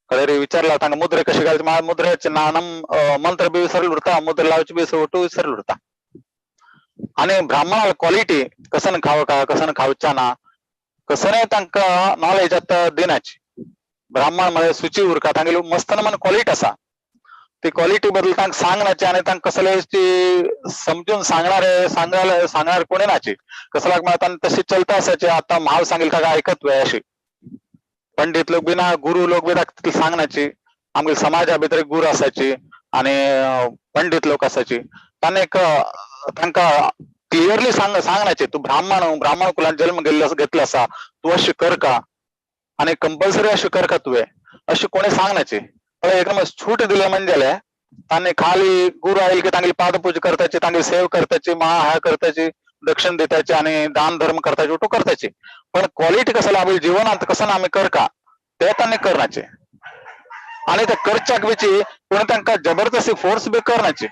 कडेरी विचारला तांका मुद्रे कशी घालची मा मुद्रेचे नानम मंत्र बी विसरल उरता मुद्रे लावची बी विसरल उरता आणि ब्राह्मणाला क्वालिटी कसं खावं का कसं खावच्या ना कसं नाही तांका नॉलेज आता देण्याची ब्राह्मण मध्ये सुची उरका तांगे मस्त मन क्वालिटी असा ती क्वालिटी बद्दल तांक सांगण्याची आणि तांक कसले समजून सांगणार कोणी नाची कसं लाग मला तशी चलता असायची आता माव सांगेल का ऐकत वे अशी पंडित लोक बिना गुरु लोक बी सांगण्याची आमगे समाजा भितर गुरु असायची आणि पंडित लोक असायची त्यांनी एक तांका क्लिअरली सांगण्याचे तू ब्राह्मण कुलान जन्म घेतला असा तू अशी कर का आणि कंपल्सरी अशी कर का तू अशी कोणी सांगण्याचे एकदम छूट दिले म्हणजे त्यांनी खाली गुरु आईल की तांगली पादपूजा करताची तांगली सेव करताची महा करताची दक्षिण देताची आणि दान धर्म करताची उठू करताची पण क्वालिटी कसं लाभेल जीवनात कसं ना आम्ही कर का ते त्यांनी करण्याचे आणि त्या करच्या विची कोणी त्यांना जबरदस्ती फोर्स बी करण्याचे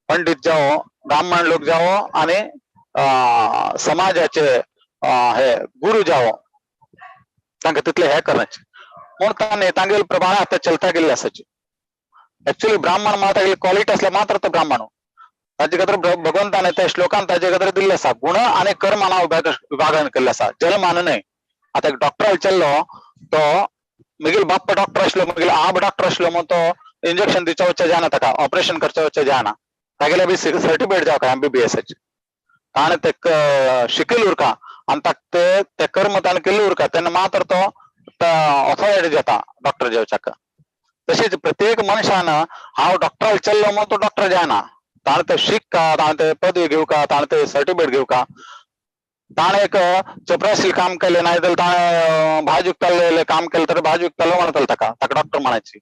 पंडित जाओ ब्राह्मण लोक जाओ आणि समाजाचे हे गुरु जाओ तांका तिथले हे करण्याचे म्हणून ताने तांगेल प्रमाणे आता चलता गेले असायचे ऍक्च्युअली ब्राह्मण माता क्वालिटी असल्या मात्र तर ब्राह्मण ताजे कदर भगवंताने त्या श्लोकांत ताजे कदर दिले असा गुण आणि कर्म नाव विभागन केले असा जलमान नाही आता एक डॉक्टर चललो तो मिगिल बाप्प डॉक्टर असलो मिगिल आब डॉक्टर असलो मग तो इंजेक्शन दिच्या वच्चे जाना तका ऑपरेशन करच्या वच्चे जाना तागेला बी सर्टिफिकेट जाव का MBBS आणि ते शिकेल उरका आणि ते कर्म ताने केले उरका त्यांना मात्र तो ऑथॉरिटी जाता डॉक्टर जेवच्याक तसेच प्रत्येक मनुष्यानं हाव डॉक्टर चललो मग तो डॉक्टर जायना ताण ते शिक का ताण ते पदवी घेऊ का ताण ते सर्टिफिकेट घेऊ का ताण एक चपराशील काम केले नाही तर ताण भाजयुक्ताले काम केलं तर भाजयुक्ताला म्हणत ताका डॉक्टर म्हणायची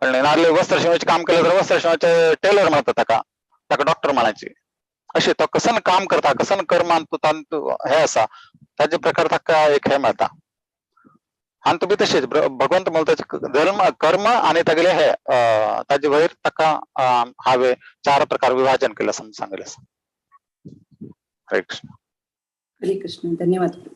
पण नारले वस्त्र शिवायचे काम केलं तर वस्त्र शिवायचे टेलर म्हणतात ताका डॉक्टर म्हणायची असे तो कसं काम करता कसं कर्म आणतो हे असा त्याचे प्रकार ताका एक हे म्हणता आणि तुम्ही तसेच भगवंत बोलतो धर्म कर्म आणि तगले हे त्याचे वैर तका हावे 4 प्रकार विभाजन केलं सांगेल हरे कृष्ण हरे कृष्ण धन्यवाद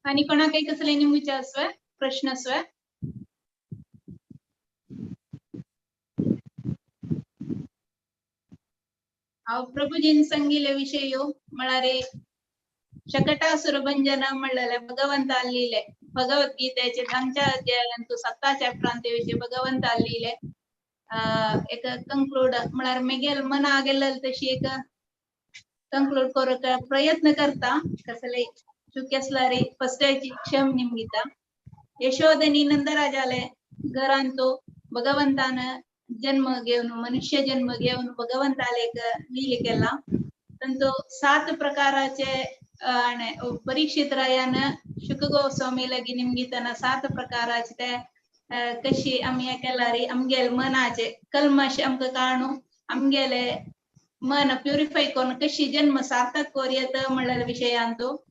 आणि कोणा काही कसले निमुचा असवे प्रश्न असवे प्रभुजीन सांगिले विषय म्हणारे शकटासुर भंजन म्हणलेले भगवंता लिहिले भगवद्गीतेचे 5 अध्यायांतू 7 चॅप्टरांविषयी भगवंता लिहिले एक कंक्लूड म्हणारे मेगेल मना गेलेल तशी एक कंक्लूड करूक प्रयत्न करता कसले चुक्यासलारी फस्टाची क्षम निमित्ता यशोदनी नंदराजाले घरांतो भगवंतानं जन्म घेऊन मनुष्य जन्म घेऊन भगवंताले लिहिले केला तो 7 प्रकाराचे परीक्षित रायानं शुक गोस्वामी लगी निमगिताना 7 प्रकाराचे ते कशी आम्ही केलारी आमगेल मनाचे कल्मश आमक काणू आमगेले मन प्युरिफाय करून कशी जन्म सार्थक कोरियत म्हणलेला विषय आणतो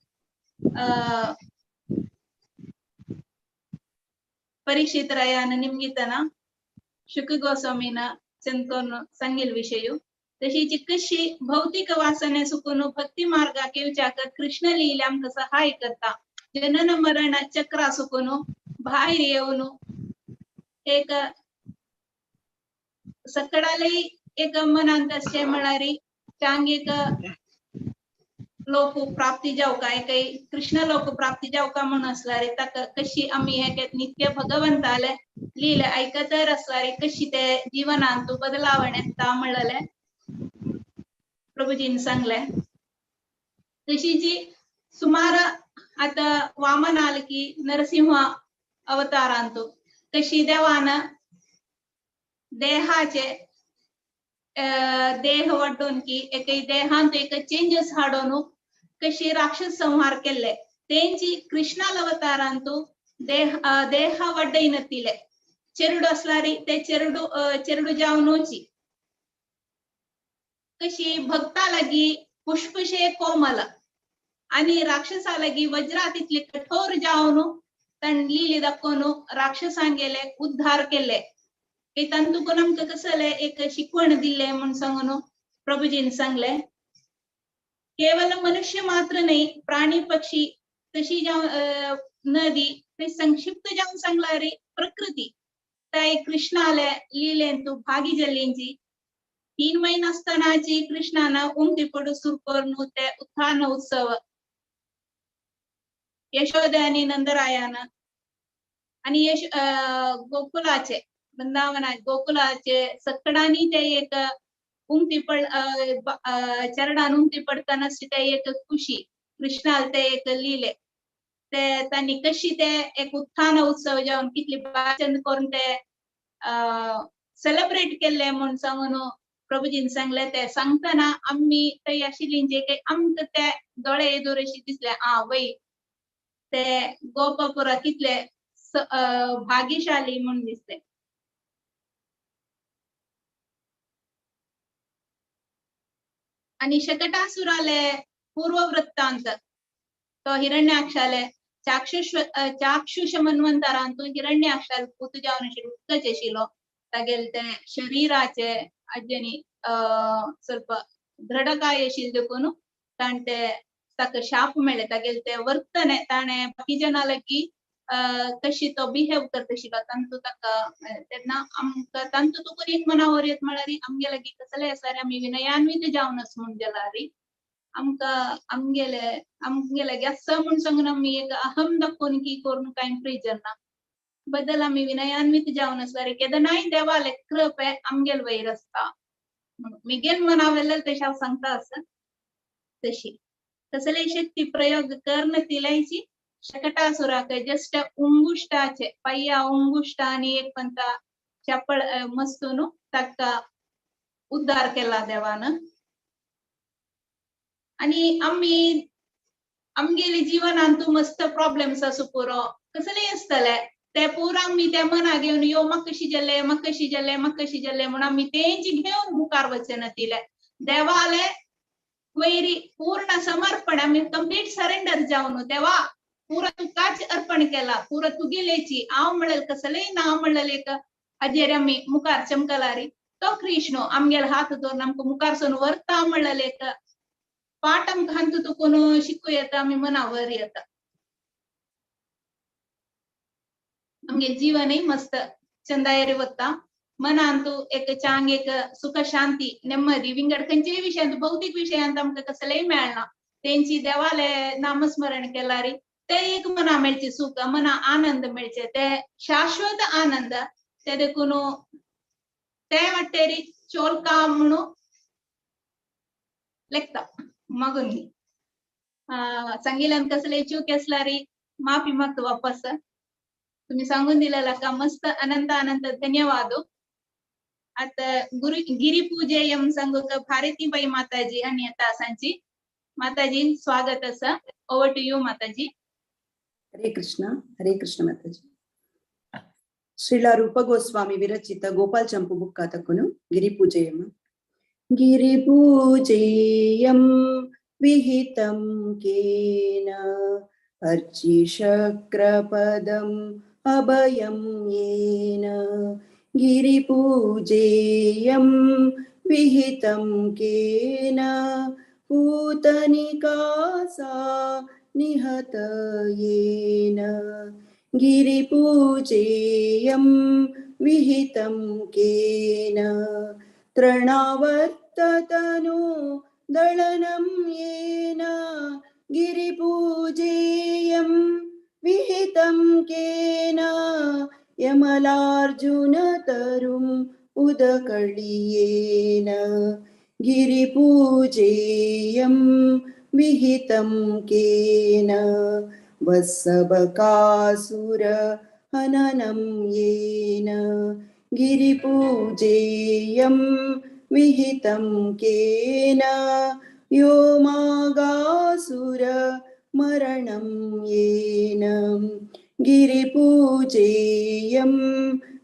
परीक्षित रायानं निमगिताना शुक गोस्वामीना संतोन सांगेल विषय तशीची कशी भौतिक वासने सुकून भक्ती मार्गा केवचाक कृष्ण लीलाम कसा सहाय करता जनन मरण चक्रा सुकून बाहेर येऊन एक सकडाले एक मनांत असे म्हणारी चांगेक लोक प्राप्ती जाऊ काय काही कृष्ण लोक प्राप्ती जाऊ का म्हणून असलारे तक कशी आम्ही हे नित्य भगवंताले लीले ऐकत असलारे कशी ते जीवनांतू बदलावण्यात म्हणले प्रभुजीन सांगले तशी जी सुमार आता वामन आल की नरसिंह अवतारांतू कशी देवानं देहाचे देह वाटून की एक देहांत एक चेंजेस हाडून कशी राक्षस संहार केले तेंची कृष्णाल अवतारांतू देह वड्डईनतिले ಚೆರುಡು असलारी ते ಚೆರುಡು जावनोची कशी भक्तालागी पुष्पशे कोमल आणि राक्षसालागी वज्रातीतली कठोर जावनु तण लिली दाखवून राक्षसांगेले उद्धार केले की तंतुकून आमका कसले एक शिकवण दिले म्हणून सांगून प्रभुजीन सांगले केवल मनुष्य मात्र नाही प्राणी पक्षी तशी नदी ते संक्षिप्त जाऊन सांगणारी प्रकृती त्या कृष्णाले लीलेंतू भागी जल्लींची 3 महिने असतानाची कृष्णाना उमटी पडू सुरू करून ते उत्थान उत्सव यशोदा आणि नंदरायाना आणि गोकुलाचे वृंदावना गोकुलाचे सकडानी ते एक उमटी पड चरडान उमटी पडताना ते एक खुशी कृष्णाल ते एक लीले ते त्यांनी कशी ते एक उत्थान उत्सव जाऊन कितली वाचन करून ते सेलिब्रेट केले म्हणून सांगून प्रभुजीन सांगले ते सांगताना आम्ही ते आशिल्ली जे काही आमक ते दोळे एदुरेशी दिसले वय ते गोपपुरा कितले भाग्यशाली म्हणून दिसते आणि शकटासुराले पूर्व वृत्तांत तो हिरण्याक्षाले चाक्षुष मन्वंतरांतू हिरण्याक्षाल पुतू जावन उदकच आशिल्लो तागेल ते शरीराचे अजनी ಸ್ವಲ್ಪ दृढकाय आशिल्ले देखून ताण ते ताका शाप मेळ्ळे तागेल ते वर्तने ताणे बाकी जनालगी कशी तो बिहेव करता आशिल्लो तांतू ताका तेन्ना आमकां तांतू तुका एक मनावर येत म्हळ्यार आमगे लागी कसले आसा रे आमी विनयान्वित जावनच म्हूण गेल्यार आमगेले असं म्हणून सांगून आम्ही एक अहम दाखवून की करून काही प्रयोजन ना बदल आम्ही विनयान्वित जाऊन असल्यार केदा नाही देवाले कृप आहे आमगेल वैर असता मिगेन मनावेल तशा सांगता असं तशी तसले शक्ती प्रयोग कर्ण तिलायची शकटासुराक जस्ट उंगुष्टाचे पय्या उंगुष्ट आणि एक पंता चपळ मस्तून ताका उद्धार केला देवानं आणि आमगेले जीवनांतू मस्त प्रॉब्लेम्स असो पुरो कसले असतले ते पुरा आम्ही त्या मना घेऊन यो मग कशी जल्ले म्हणून आम्ही तेंची घेऊन मुखार वचन तिले देवाले वैरी पूर्ण समर्पण आम्ही कंप्लीट सरेंडर जाऊन तेव्हा पुरा तुकाच अर्पण केला पुरा तुगेलेची आव म्हणल कसले ना म्हणल एक अजेर आम्ही मुखार चमकलारी तो कृष्ण आमगेल हात धरून आमक मुखारसून वर्ता म्हणल एक पाठ आमकां हांतू तुकून शिकू येता आमी मनावर येता आमगे जीवनय मस्त चंदायरी वता मनांतू एक चांग एक सुख शांती नेಮ್ಮದಿ विंगड खंयच्याय विशयांत भौतिक विशयांत आमकां कसलेय मेळना तेंची देवाले नामस्मरण केल्यार ते एक मना मेळचे सुख मना आनंद मेळचे ते शाश्वत आनंद ते देखून ते वाटेरी चोलका म्हणून लेखता मगुनी सांगितल्यान कसले चूक असल्यारी माफी मागतो वापस तुम्ही सांगून दिलेला का मस्त अनंत अनंत धन्यवाद आता गिरी पूजेयम सांगूक भारतीबाई माताजी आणि आता असांची माताजी स्वागत असा ओवर टू यू माताजी हरे कृष्ण माताजी ಶ್ರೀಲಾ ರೂಪ ಗೋಸ್ವಾಮಿ ವಿರಚಿತ ಗೋಪಾಲ್ ಚಂಪು ಬುಕ್ಕ ತಕ್ಕನು ಗಿರಿಪೂಜೆಯಂ ಗಿರಿಪೂಜೆಯಂ ವಿಹಿತಂ ಕೇನ ಅರ್ಚಿಶಕ್ರಪದಂ ಅಭಯಂ ಯೇನ ಗಿರಿಪೂಜೆಯಂ ವಿಹಿತಂ ಕೇನ पूतनिकासा निहत येन गिरिपूजेयं विहितं केन तृणावर्ततनु दलनं येन गिरिपूजेयं विहितं केन यमलार्जुन तरुम् उदकळियेन गिरिपूजेयं विहितं केन वत्सबकासुर हननं येन गिरिपूजेयं विहितं केन यो मागासुर मरणं येन गिरिपूजेयं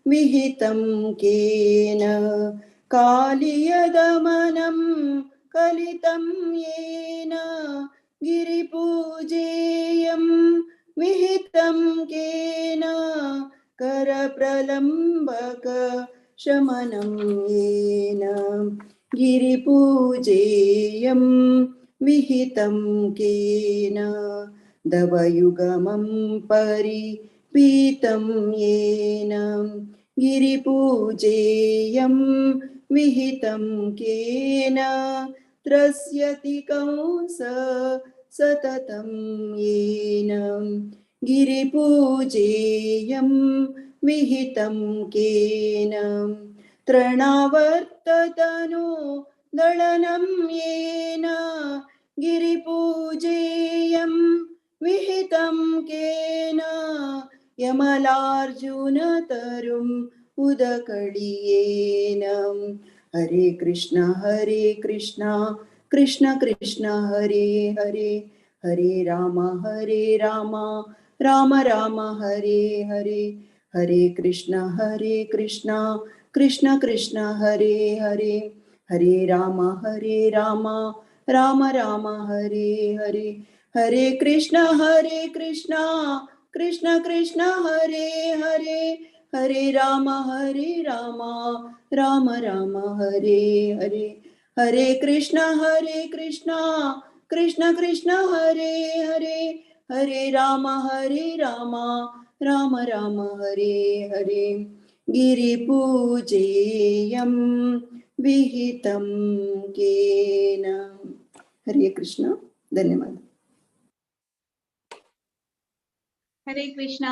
विहितं केन कालियदमनं कलितं येन गिरिपूजेयं विहितं केन करप्रलम्बक शमनं येन गिरिपूजेयं विहितं केन दवयुगमं परिपीतं येन गिरिपूजेयं विहितं केन त्रस्यति कंस सततं येन गिरिपूजेयं विहितं केन तृणावर्ततनो दळनं येन गिरिपूजेयं विहितं केन यमलार्जुनतरुम् उदकळियेन हरे कृष्ण कृष्ण कृष्ण हरे हरे हरे राम राम राम हरे हरे हरे कृष्ण कृष्ण कृष्ण हरे हरे हरे राम राम राम हरे हरे हरे कृष्ण कृष्ण कृष्ण हरे हरे हरे राम राम राम हरे हरे हरे कृष्ण कृष्ण कृष्ण हरे हरे हरे राम राम राम हरे हरे गिरिपूजेयं विहितं केन हरे कृष्ण धन्यवाद हरे कृष्ण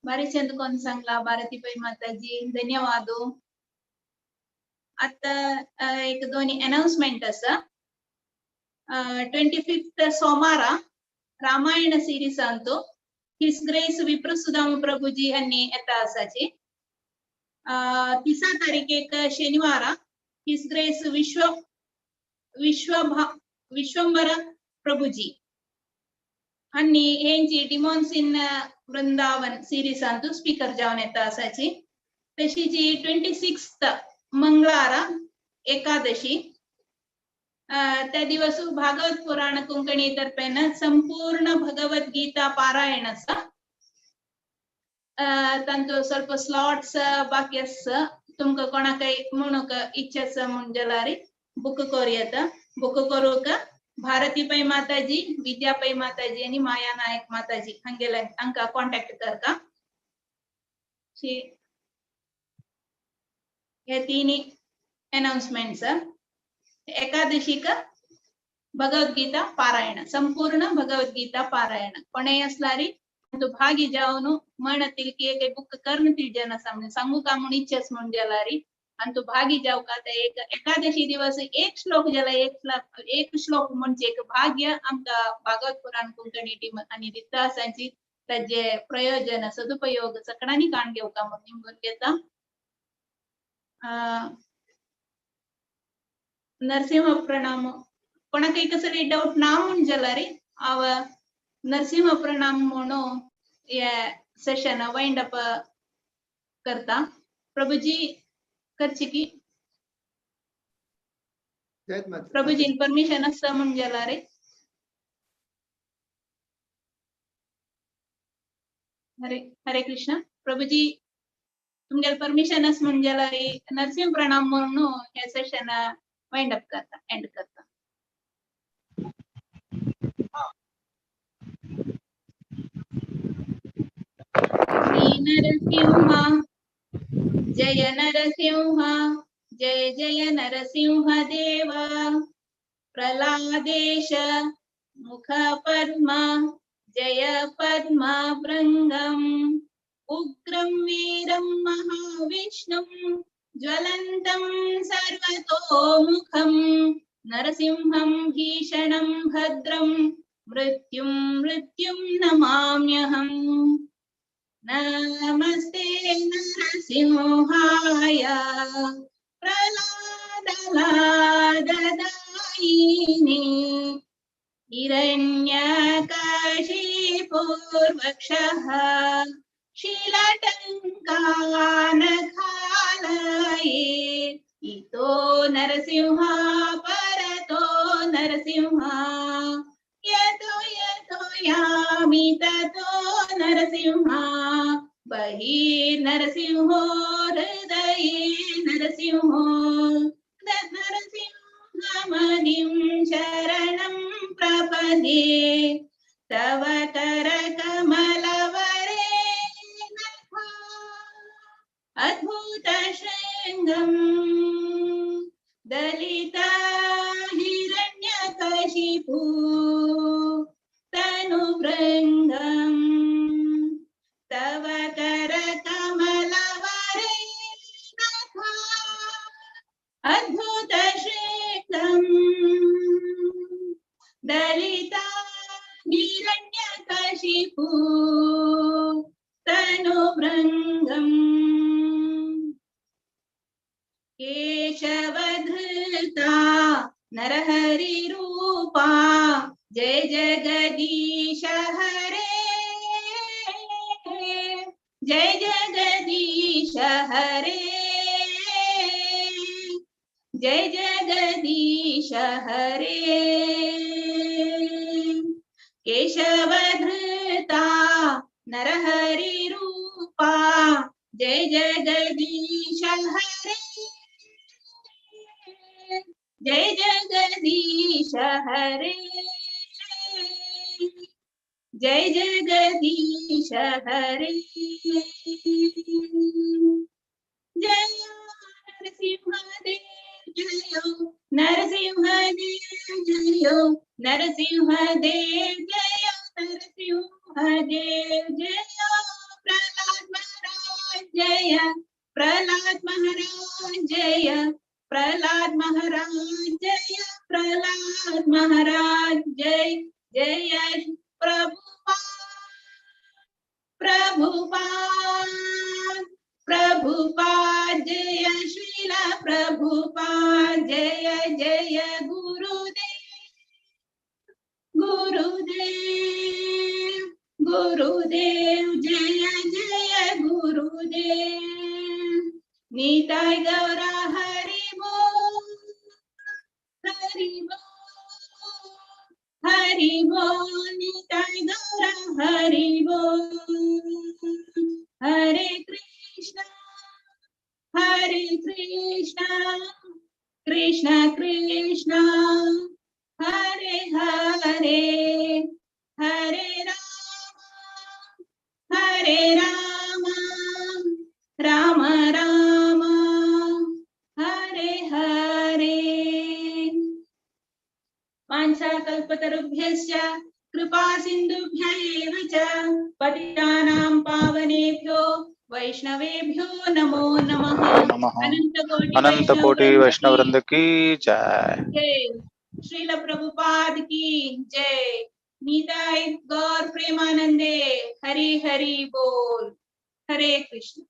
बारी चंदकोन सांगला भारतीबाई माताजी धन्यवाद आता एक दोन्ही अनाउन्समेंट असा 25th सोमार रामायण सिरीज अंतु हिस ग्रेस विप्रसुदाम प्रभुजी यांनी येता असाची 30 तारीखेक शनिवार हिस ग्रेस विश्वंभर प्रभुजी आणि हेंची डिमॉन्स इन वृंदावन सिरीज अंतु स्पीकर जावन येता असाची तशीची 26th मंगळवार एकादशी त्या दिवस भागवत पुराण कोंकणी तर्फेन संपूर्ण भगवद्गीता पारायण असा तांचो ಸ್ವಲ್ಪ स्लॉट्स बाकी आसा तुमका कोणाकय म्हणूक इच्छा आसा म्हणजेलारी बुक करूं बुक करूक भारतीबाई माताजी विद्याबाई माताजी आणि माया नायक माताजी हंगेला अंका कांटेक्ट करका हे तीनी अनाउंसमेंट्स एकादशी का भगवद्गीता पारायण संपूर्ण भगवद्गीता पारायण कोणे असलारी तो भागी जाऊन म्हणतील की एक बुक कर्ण जन सामने सांगू का म्हणून इच्छाच म्हणजेलारी आणि तो भागी जाऊ का एक एकादशी दिवस एक श्लोक ज्याला एक श्लोक म्हणजे एक भाग्य आमका भागवत पुराण कोंकणी टीम आणि दित्तासांची त्याचे प्रयोजन सदुपयोग सकडानी काण घेऊ का म्हणून निमगून घेता नरसिंह प्रणाम कोणाक कसरी डाउट ना म्हणजेलारी आव नरसिंह प्रणाम म्हणो ये सेशन वाइंड अप करता प्रभुजी करची की प्रभुजी परमिशन असता म्हणजेलारी हरे हरे कृष्ण प्रभुजी तुमगे परमिशन अस म्हणजेलारी नरसिंह प्रणाम म्हणून हे सेशन वाइंड अप करता एंड करता श्री नरसिंह जय नरसिंह जय जय नरसिंह देव प्रलादेश मुख पद्म जय पद्म भृंगम् उग्रं वीरं महाविष्णुं ज्वलन्तं सर्वतोमुखं नरसिंहं भीषणं भद्रं मृत्युं नमाम्यहम् नमस्ते नरसिंहाय प्रह्लादलाददाय दायिनी हिरण्यकशिपुर्वक्षः शीलटङ्कानखालये इतो नरसिंह परतो नरसिंह यतो यतो यामि ततो नरसिंह बहिर्नरसिंहो हृदये नरसिंहो नरसिंहमणिं शरणं प्रपद्ये तव करकमलवरे नखा अद्भुतशृङ्गम् दलिता हिरण्यकशिपु तनुभृङ्गम् तव करकमलवरे नखा अद्भुतशृङ्गम् दलिता हिरण्यकशिपु तनुभृङ्गम् केशवधृता नरहरिरूपा जय जगदीश हरे जय जगदीश हरे जय जगदीश हरे केशवधृता नरहरिरूपा जय जगदीश हरे जय जगदीश हरे जय जगदीश हरे जय नरसिंहदेव जय नरसिंहदेव जय नरसिंहदेव जय नरसिंहदेव जय प्रहलाद महाराज जय प्रहलाद महाराज जय प्रहलाद महाराज जय प्रहलाद महाराज जय जय प्रभुपाद प्रभुपाद जय श्रील प्रभुपाद जय जय गुरुदेव गुरुदेव जय जय गुरुदेव निताय गौरा हरि बोल हरि बोल निताय गौरा हरि बोल हरे कृष्ण कृष्ण कृष्ण हरे हरे हरे राम राम राम हरे हरे वाञ्छाकल्पतरुभ्यश्च कृपा सिन्धुभ्य एव च पतितानां पावनेभ्यो वैष्णवेभ्यो नमो नमः अनंत कोटि वैष्णव वृंद की जय। जय श्रील प्रभुपाद की जय। निताय गौर प्रेमानंदे हरि हरि बोल। हरे कृष्ण।